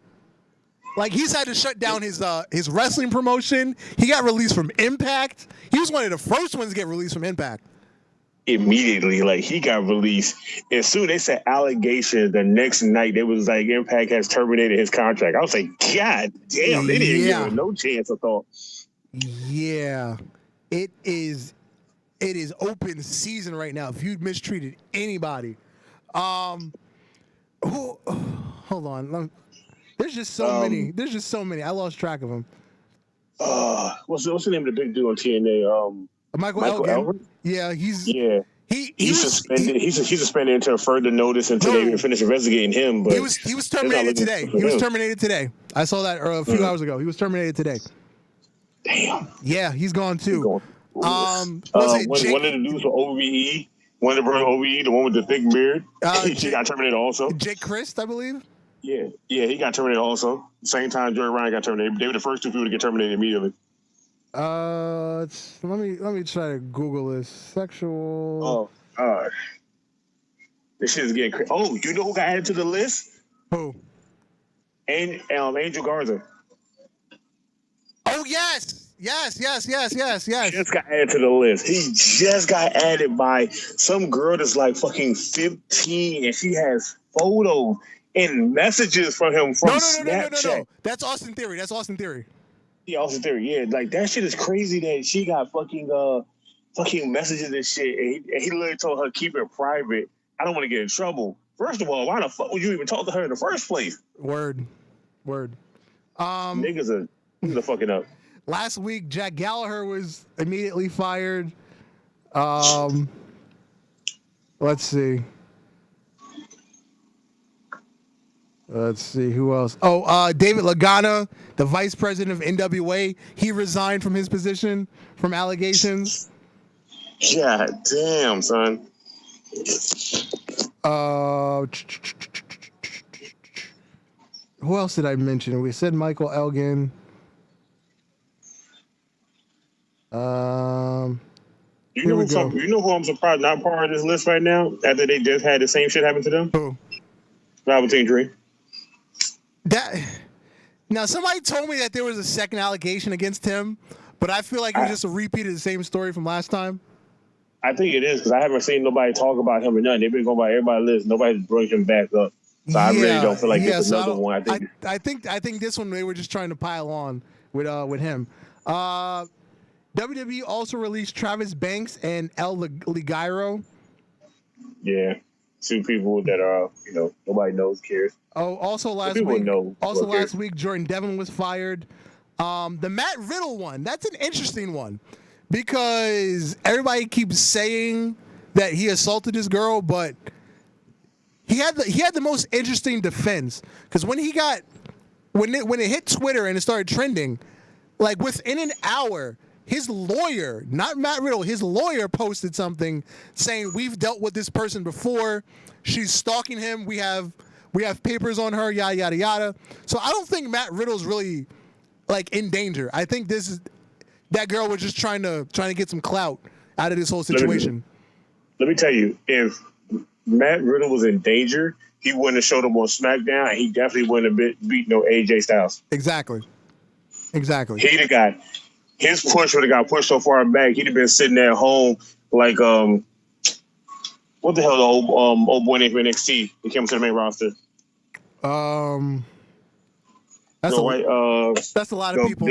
Like he's had to shut down his wrestling promotion. He got released from Impact. He was one of the first ones to get released from Impact. Immediately, like he got released. As soon as they said allegations, the next night they was like Impact has terminated his contract. I was like, God damn, they didn't give him no chance. I thought. Yeah, it is open season right now. If you mistreated anybody, hold on. There's just so many. There's just so many. I lost track of them. What's the name of the big dude on TNA? Michael Elgin. Yeah, he's suspended. He's suspended until further notice until they finish investigating him. But he was terminated today. He was terminated today. I saw that a few hours ago. He was terminated today. Damn. Yeah, he's gone too. One of the dudes for OVE, one of the OVE, the one with the thick beard, he got terminated also. Jake Christ, I believe. Yeah, he got terminated also. Same time Joey Ryan got terminated. They were the first 2 people to get terminated immediately. Let me try to Google this. Sexual. Oh, this shit is getting crazy. Oh, you know who got added to the list? Who? And Angel Garza. Oh yes. Just got added to the list. He just got added by some girl that's like fucking 15, and she has photos and messages from him from Snapchat. No. That's Austin Theory. Yeah, Austin Theory. Yeah, like that shit is crazy that she got fucking messages and shit. And he literally told her keep it private. I don't want to get in trouble. First of all, why the fuck would you even talk to her in the first place? Word. Niggas are fucking up. Last week, Jack Gallagher was immediately fired. Let's see who else. David Logano, the vice president of NWA, he resigned from his position from allegations. God damn, son. Who else did I mention? We said Michael Elgin. You know who I'm surprised not part of this list right now after they just had the same shit happen to them? Who? Velveteen Dream. Now, somebody told me that there was a second allegation against him, but I feel like it was just a repeat of the same story from last time. I think it is because I haven't seen nobody talk about him or nothing. They've been going by everybody's list. Nobody's bringing him back up. So I really don't feel like it's another one. I think this one they were just trying to pile on with him. WWE also released Travis Banks and El Ligero. Yeah, two people that are nobody knows, cares. Oh, also last week, Jordan Devlin was fired. The Matt Riddle one, that's an interesting one because everybody keeps saying that he assaulted this girl, but he had the most interesting defense because when it hit Twitter and it started trending, like within an hour, his lawyer, not Matt Riddle, his lawyer posted something saying we've dealt with this person before. She's stalking him. We have papers on her. Yada yada yada. So I don't think Matt Riddle's really like in danger. I think that girl was just trying to get some clout out of this whole situation. Let me tell you, if Matt Riddle was in danger, he wouldn't have showed up on SmackDown, and he definitely wouldn't have beat no AJ Styles. Exactly. He'd have got his push would have got pushed so far back. He'd have been sitting at home like what the hell the old boy named from NXT that came to the main roster. That's a lot of people.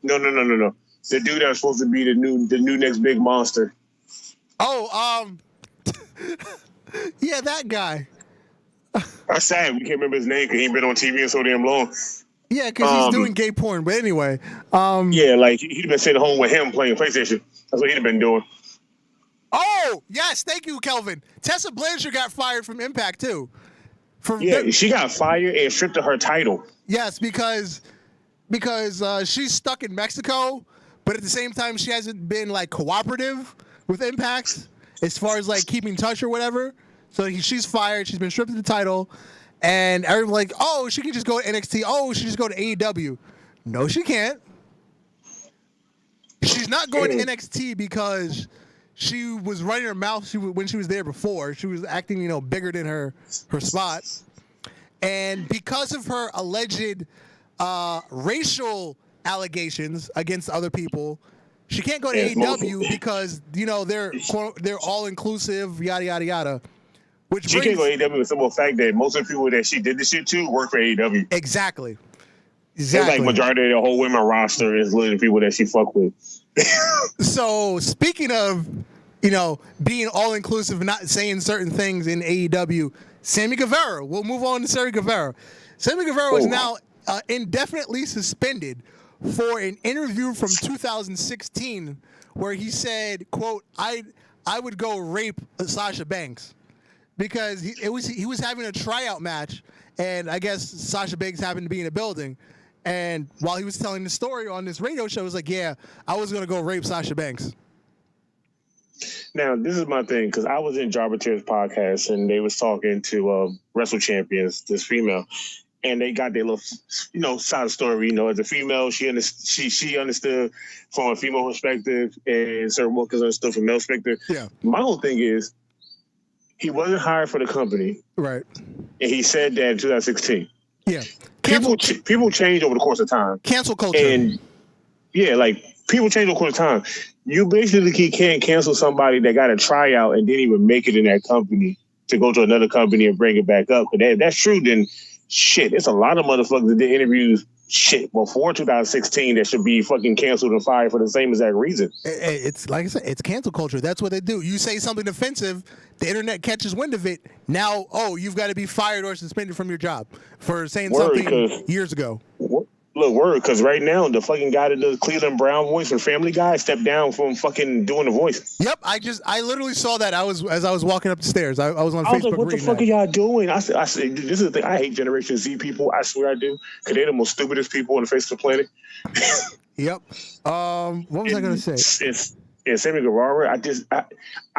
No. The dude that was supposed to be the new next big monster. Oh, yeah, that guy. That's sad. We can't remember his name because he ain't been on TV in so damn long. Yeah, because he's doing gay porn. But anyway. Yeah, like he'd been sitting home with him playing PlayStation. That's what he'd have been doing. Oh, yes. Thank you, Kelvin. Tessa Blanchard got fired from Impact, too. She got fired and stripped of her title. Yes, because she's stuck in Mexico, but at the same time, she hasn't been, like, cooperative with Impact as far as, like, keeping touch or whatever. So she's fired. She's been stripped of the title. And everyone's like, oh, she can just go to NXT. Oh, she just go to AEW. No, she can't. She's not going to NXT because she was running her mouth when she was there before. She was acting, bigger than her spot. And because of her alleged racial allegations against other people, she can't go to AEW because, they're all inclusive, yada, yada, yada. She can't go to AEW with the simple fact that most of the people that she did this shit to work for AEW. Exactly. It's like majority of the whole women roster is literally people that she fuck with. So speaking of, being all inclusive and not saying certain things in AEW, Sammy Guevara. We'll move on to Sammy Guevara. Sammy Guevara is now indefinitely suspended for an interview from 2016 where he said, quote, I would go rape Sasha Banks. Because he was having a tryout match, and I guess Sasha Banks happened to be in the building. And while he was telling the story on this radio show, he was like, yeah, I was going to go rape Sasha Banks. Now, this is my thing, because I was in Jarbatir's podcast, and they was talking to Wrestle Champions, this female, and they got their little, side of the story. As a female, she understood from a female perspective, and certain workers understood from a male perspective. Yeah. My whole thing is, he wasn't hired for the company. Right. And he said that in 2016. Yeah. People change over the course of time. Cancel culture. And, people change over the course of time. You basically can't cancel somebody that got a tryout and didn't even make it in that company to go to another company and bring it back up. But that's true, then shit, it's a lot of motherfuckers that did interviews before 2016 that should be fucking canceled and fired for the same exact reason. It's like I said, it's cancel culture. That's what they do. You say something offensive, the internet catches wind of it. Now, you've got to be fired or suspended from your job for saying something years ago. Look, because right now the fucking guy that does Cleveland Brown voice for Family Guy stepped down from fucking doing the voice. Yep, I literally saw that. As I was walking up the stairs. I was on Facebook. I was like, what the fuck are y'all doing? I said, this is the thing. I hate Generation Z people. I swear I do, because they're the most stupidest people on the face of the planet. Yep. What was I gonna say? It's Sammy Guevara. I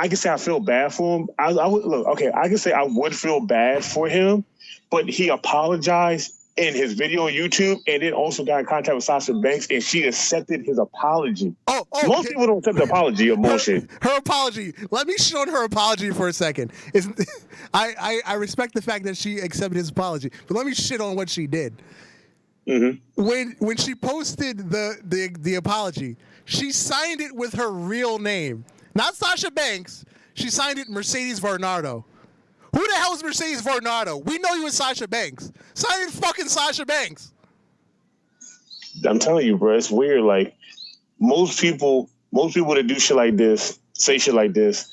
can say I feel bad for him. I can say I would feel bad for him, but he apologized in his video on YouTube, and then also got in contact with Sasha Banks, and she accepted his apology. Most people don't accept the apology of bullshit. Her apology. Let me shit on her apology for a second. I respect the fact that she accepted his apology, but let me shit on what she did. When she posted the apology, she signed it with her real name, not Sasha Banks. She signed it Mercedes Varnado. Who the hell is Mercedes Varnado? We know you as Sasha Banks. Sign it fucking Sasha Banks. I'm telling you, bro, it's weird. Like most people that do shit like this, say shit like this,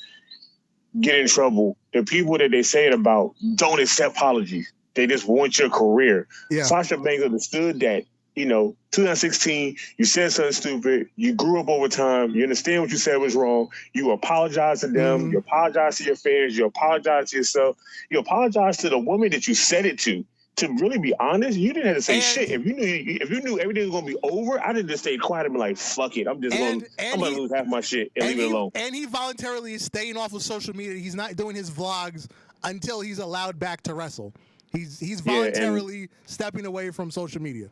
get in trouble. The people that they say it about don't accept apologies. They just want your career. Yeah. Sasha Banks understood that, 2016, you said something stupid. You grew up over time. You understand what you said was wrong. You apologize to them. Mm-hmm. You apologize to your fans. You apologize to yourself. You apologize to the woman that you said it to. To really be honest, you didn't have to say shit. If you knew everything was gonna be over, I'd have just stayed quiet and be like, "Fuck it, I'm gonna lose half my shit and leave it alone." And he voluntarily is staying off of social media. He's not doing his vlogs until he's allowed back to wrestle. He's voluntarily stepping away from social media.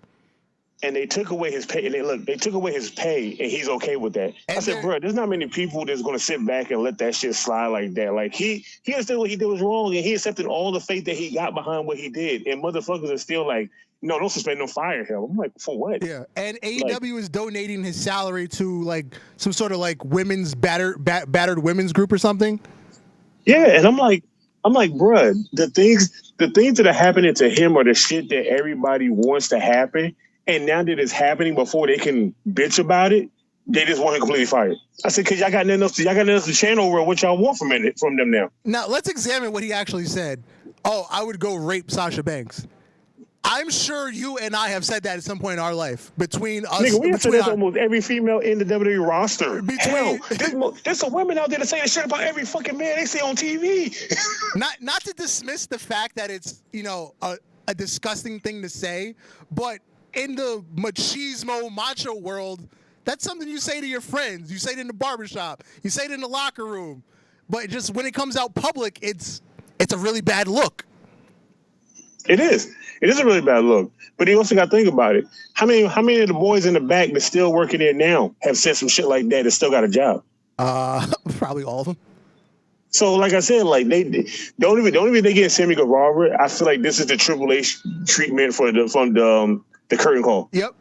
And they took away his pay. And they took away his pay, and he's okay with that. I said, bro, there's not many people that's gonna sit back and let that shit slide like that. Like he understood what he did was wrong, and he accepted all the faith that he got behind what he did. And motherfuckers are still like, no, don't suspend, no fire him. I'm like, for what? Yeah, and AEW is donating his salary to like some sort of like women's battered women's group or something. Yeah, and I'm like, bro, the things that are happening to him are the shit that everybody wants to happen. And now that it's happening before they can bitch about it, they just want him completely fired. I said, cause y'all got nothing else to channel over what y'all want from them now. Now let's examine what he actually said. Oh, I would go rape Sasha Banks. I'm sure you and I have said that at some point in our life. Between us, nigga, we have said that almost every female in the WWE roster. Hell, there's some women out there that say that shit about every fucking man they see on TV. not to dismiss the fact that it's a disgusting thing to say, but in the machismo macho world, that's something you say to your friends. You say it in the barbershop. You say it in the locker room. But just when it comes out public, it's a really bad look. It is. It is a really bad look. But you also got to think about it. How many of the boys in the back that's still working there now have said some shit like that and still got a job? Probably all of them. So, like I said, like the only reason they get Sammy Guevara, I feel like this is the Triple H treatment from the curtain call. Yep.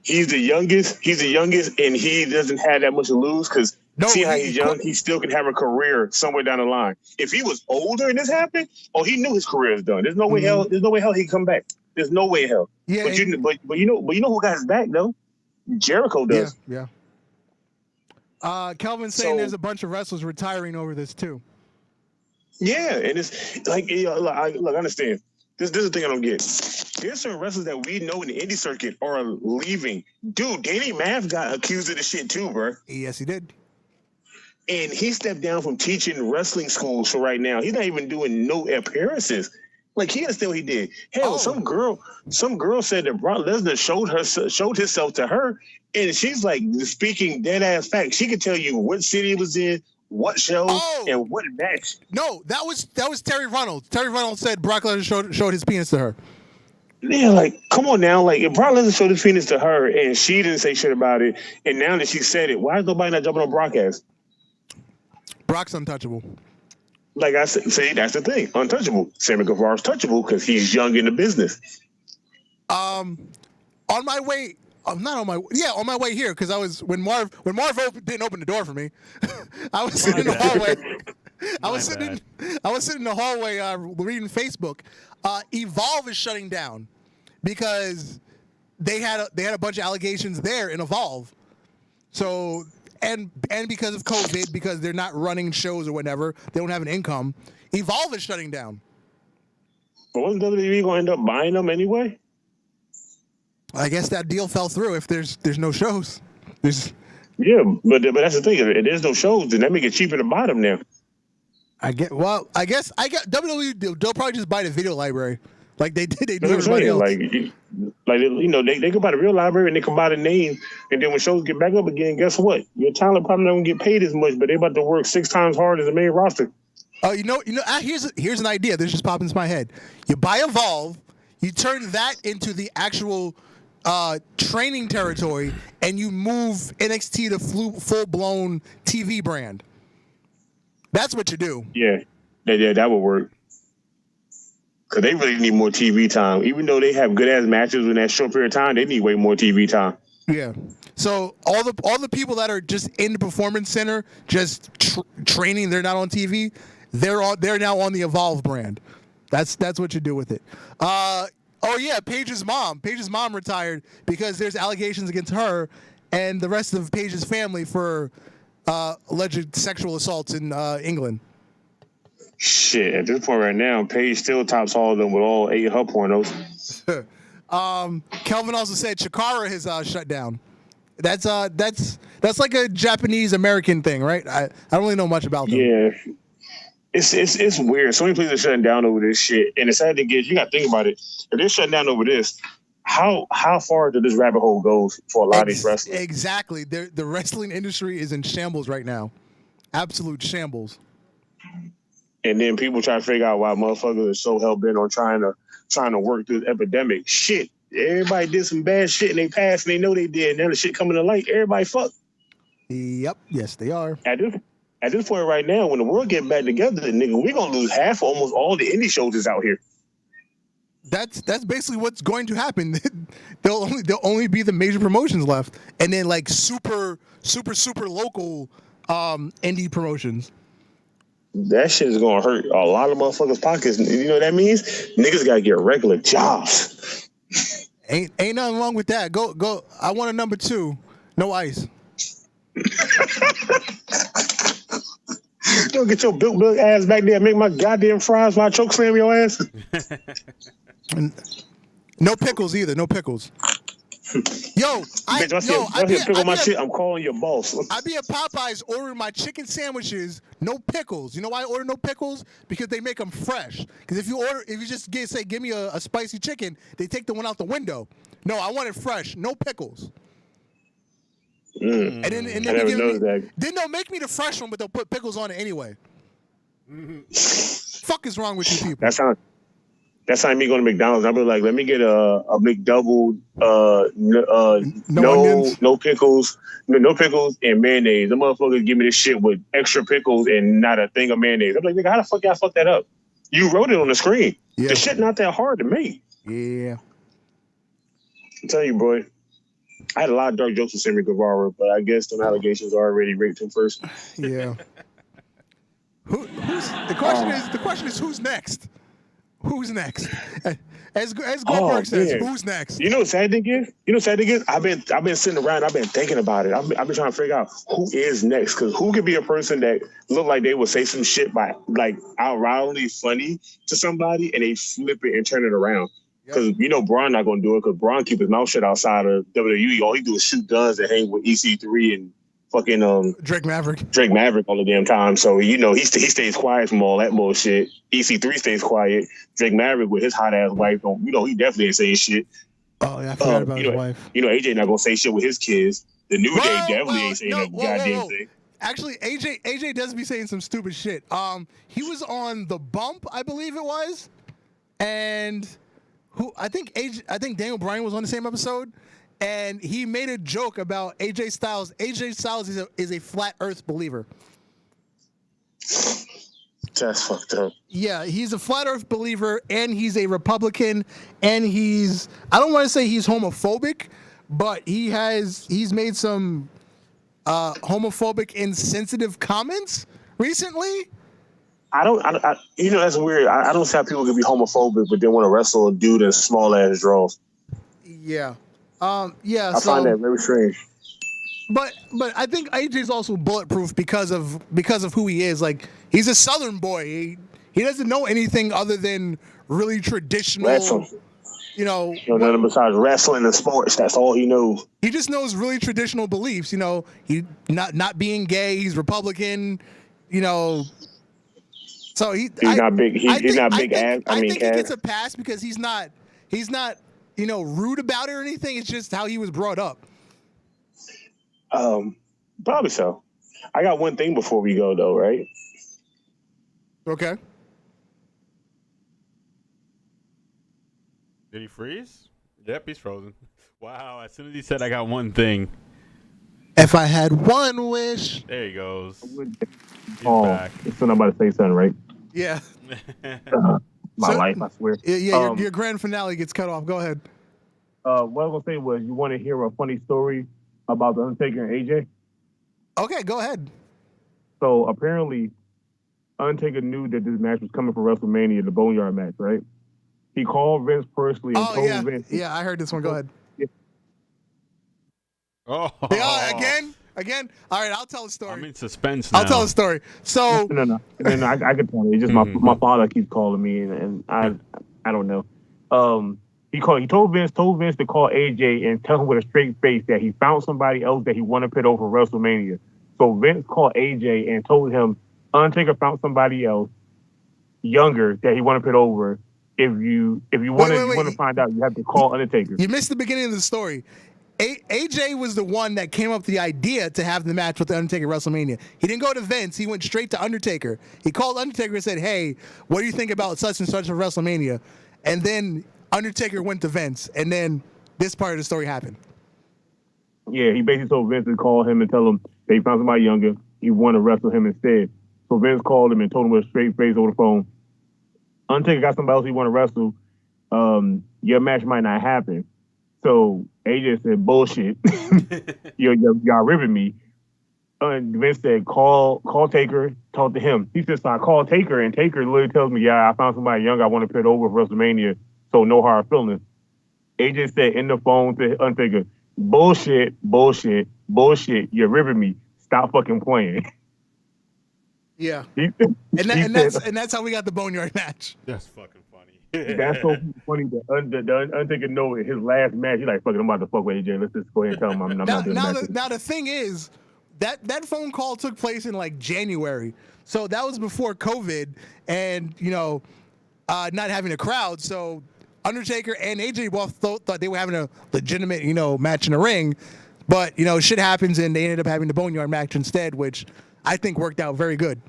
He's the youngest, and he doesn't have that much to lose because see how he's young, he still can have a career somewhere down the line. If he was older and this happened, he knew his career is done. There's no way hell he can come back. There's no way hell. Yeah, but you know who got his back though? Jericho does. Yeah. Kelvin's saying there's a bunch of wrestlers retiring over this too. Yeah, and it's like look, I understand. This is the thing I don't get. There's certain wrestlers that we know in the indie circuit are leaving. Dude, Danny Maff got accused of this shit too, bro. Yes, he did. And he stepped down from teaching wrestling schools for right now. He's not even doing no appearances. Like, he understand what he did. Hell, some girl said that Brock Lesnar showed himself to her, and she's like speaking dead ass facts. She could tell you what city he was in, what show, and what match. No, that was Terry Reynolds. Terry Reynolds said Brock Lesnar showed his penis to her. Yeah, like, come on now. Like, if Brock Lesnar showed his penis to her and she didn't say shit about it, and now that she said it, why is nobody not jumping on Brock ass? Brock's untouchable. Like I said, see, that's the thing. Untouchable. Sammy Guevara's touchable because he's young in the business. On my way here, because I was when Marv didn't open the door for me. I was sitting in the hallway. I was sitting in the hallway reading Facebook. Evolve is shutting down because they had a bunch of allegations there in Evolve. So and because of COVID, because they're not running shows or whatever, they don't have an income. Evolve is shutting down. But wasn't WWE going to end up buying them anyway? I guess that deal fell through. If there's no shows, yeah, but that's the thing. If there's no shows, then that make it cheaper to buy them now. I guess WWE. They'll probably just buy the video library, like they did. They do everybody else. Like they can buy the real library and they can buy the name, and then when shows get back up again, guess what? Your talent probably not gonna get paid as much, but they about to work 6 times harder as the main roster. Oh, here's an idea. This just popped into my head. You buy Evolve, you turn that into the actual training territory, and you move NXT to full-blown TV brand. That's what you do. Yeah, that would work. Because they really need more TV time. Even though they have good-ass matches in that short period of time, they need way more TV time. Yeah. So all the people that are just in the performance center, just training, they're not on TV. They're now on the Evolve brand. That's what you do with it. Oh yeah, Paige's mom. Paige's mom retired because there's allegations against her and the rest of Paige's family for alleged sexual assaults in England. Shit, at this point right now, Paige still tops all of them with all 8 of her pornos. Kelvin also said Chikara has shut down. That's like a Japanese American thing, right? I don't really know much about them. Yeah, it's weird. So many places are shutting down over this shit, and the sad thing is, you got to think about it. If they're shutting down over this, how far did this rabbit hole go for a lot of these wrestlers? Exactly. The wrestling industry is in shambles right now, absolute shambles. And then people try to figure out why motherfuckers are so hell bent on trying to work through the epidemic. Shit, everybody did some bad shit in their past, and they know they did. And then the shit coming to light, everybody fucked. Yep, yes they are. At this point right now, when the world get back together, nigga, we're gonna lose half of almost all the indie shows that's out here. That's basically what's going to happen. There'll only be the major promotions left, and then like super local indie promotions. That shit is gonna hurt a lot of motherfuckers' pockets. You know what that means? Niggas gotta get regular jobs. Ain't nothing wrong with that. Go. I want a number 2. No ice. Don't get your built ass back there and make my goddamn fries while I choke slam your ass. No pickles either. No pickles. Yo, I pickle my shit. I'm calling your boss. I be at Popeyes ordering my chicken sandwiches, no pickles. You know why I order no pickles? Because they make them fresh. Because if you just give me a spicy chicken, they take the one out the window. No, I want it fresh, no pickles. And then they'll make me the fresh one, but they'll put pickles on it anyway. Fuck is wrong with you people? That's how me going to McDonald's. I'll be like, let me get a McDouble, no pickles, no pickles and mayonnaise. The motherfuckers give me this shit with extra pickles and not a thing of mayonnaise. I'm like, nigga, how the fuck y'all fuck that up? You wrote it on the screen. Yeah. The shit not that hard to make. Yeah. I tell you, boy, I had a lot of dark jokes with Sammy Guevara, but I guess them allegations already raped him first. Yeah. The question is who's next? Who's next? As Goldberg says, who's next? You know what sad thing is? I've been sitting around, I've been thinking about it. I've been trying to figure out who is next. Because who could be a person that look like they would say some shit by like outrightly funny to somebody and they flip it and turn it around. Because you know Braun not gonna do it because Braun keep his mouth shut outside of WWE. All he do is shoot guns and hang with EC3 and fucking Drake Maverick all the damn time. So you know he stays quiet from all that bullshit. EC3 stays quiet. Drake Maverick with his hot ass wife, he definitely ain't saying shit. Oh yeah, I forgot about his wife. You know AJ not gonna say shit with his kids. The New Day definitely ain't saying that goddamn thing. Actually, AJ does be saying some stupid shit. He was on The Bump, I believe it was, and I think Daniel Bryan was on the same episode. And he made a joke about AJ Styles. AJ Styles is a flat Earth believer. That's fucked up. Yeah, he's a flat Earth believer, and he's a Republican, and I don't want to say he's homophobic, but he's made some homophobic, insensitive comments recently. That's weird. I don't see how people can be homophobic, but then want to wrestle a dude in small ass draws. Yeah. I find that very strange. But I think AJ's also bulletproof because of who he is. Like he's a Southern boy. He doesn't know anything other than really traditional. Wrestling. Nothing besides wrestling and sports. That's all he knows. He just knows really traditional beliefs. He not being gay. He's Republican. So he's not big. He's not big ass. I think he gets a pass because he's not. Rude about it or anything. It's just how he was brought up. Probably so. I got one thing before we go, though, right? Okay. Did he freeze? Yep, he's frozen. Wow, as soon as he said I got one thing. If I had one wish. There he goes. He's back. So I'm about to say something, right? Yeah. my life, I swear. Yeah, your grand finale gets cut off. Go ahead. What I was gonna say was, you want to hear a funny story about the Undertaker and AJ? Okay, go ahead. So apparently, Undertaker knew that this match was coming for WrestleMania, the Boneyard match, right? He called Vince personally and told Vince. Yeah, I heard this one. Go ahead. Oh. Again. All right, I'll tell a story. I'm in suspense now. I'll tell a story. So no. I can tell you. It's just my father keeps calling me, and I don't know. He told Vince to call AJ and tell him with a straight face that he found somebody else that he wanted to put over WrestleMania. So Vince called AJ and told him Undertaker found somebody else younger that he wanted to put over. If you want to find out, you have to call Undertaker. You missed the beginning of the story. AJ was the one that came up with the idea to have the match with the Undertaker at WrestleMania. He didn't go to Vince. He went straight to Undertaker. He called Undertaker and said, "Hey, what do you think about such and such for WrestleMania?" And then Undertaker went to Vince, and then this part of the story happened. Yeah, he basically told Vince to call him and tell him that he found somebody younger. He wanted to wrestle him instead. So Vince called him and told him with a straight face over the phone, Undertaker got somebody else he want to wrestle. Your match might not happen. So AJ said, "Bullshit. Y'all ripping me." Vince said, call Taker, talk to him. He said, so I called Taker, and Taker literally tells me, "Yeah, I found somebody young I want to put over for WrestleMania, so no hard feelings." AJ said in the phone to Undertaker, bullshit. You're ripping me. Stop fucking playing." Yeah. And that's how we got the Boneyard match. That's fucking funny. That's so funny that Undertaker know his last match. He's like, "Fuck it, I'm about to fuck with AJ. Let's just go ahead and tell him I'm not doing that." Now the thing is, that phone call took place in like January, so that was before COVID and not having a crowd. So Undertaker and AJ both thought they were having a legitimate match in the ring, but shit happens and they ended up having the Boneyard match instead, which I think worked out very good.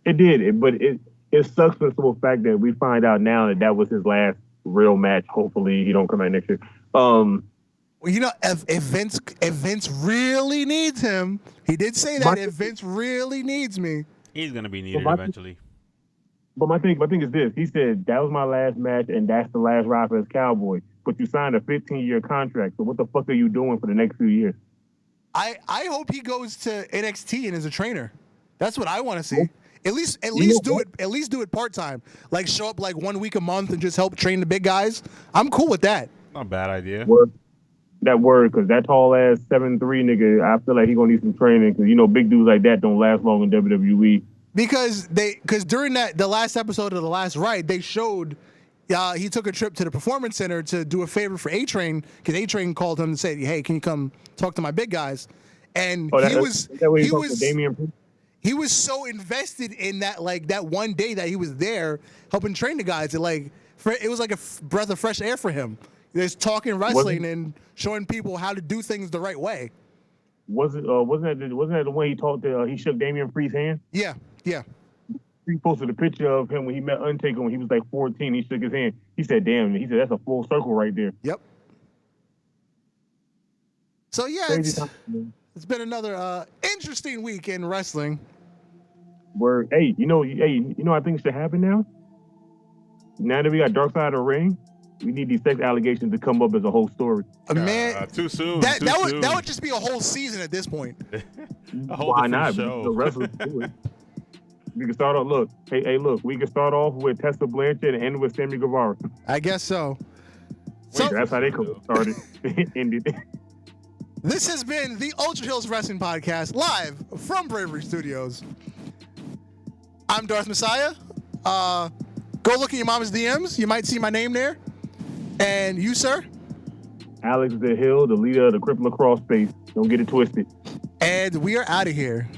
It did, but it sucks for the simple fact that we find out now that was his last real match. Hopefully he don't come back next year. If Vince really needs him, he did say that if Vince really needs me, he's gonna be needed eventually. But my thing is this: he said that was my last match, and that's the last ride for his Cowboy. But you signed a 15-year contract, so what the fuck are you doing for the next few years? I hope he goes to NXT and is a trainer. That's what I want to see. At least do it part time. Like show up like 1 week a month and just help train the big guys. I'm cool with that. Not a bad idea. That word, because that tall ass 7'3" nigga, I feel like he gonna need some training, because big dudes like that don't last long in WWE. Because during the last episode of The Last Ride, they showed he took a trip to the Performance Center to do a favor for A-Train, because A-Train called him and said, "Hey, can you come talk to my big guys?" And he was so invested in that one day that he was there helping train the guys. It was like a breath of fresh air for him. There's talking wrestling and showing people how to do things the right way. Wasn't that the way he talked to? He shook Damian Priest's hand. Yeah. He posted a picture of him when he met Undertaker when he was like 14. He shook his hand. He said, "Damn." He said, "That's a full circle right there." Yep. So yeah, it's been another interesting week in wrestling. Where I think should happen now. Now that we got Dark Side of the Ring, we need these sex allegations to come up as a whole story. Man, too soon. That would just be a whole season at this point. Why not? The wrestlers do it. We can start off. Look, we can start off with Tessa Blanchard and end with Sammy Guevara. I guess so. That's how they started. Ended. This has been the Ultra Heelz Wrestling Podcast, live from Bravery Studios. I'm Darth Messiah. Go look at your mama's DMs. You might see my name there. And you, sir? Alex the Hill, the leader of the Crip Lacrosse Space. Don't get it twisted. And we are out of here.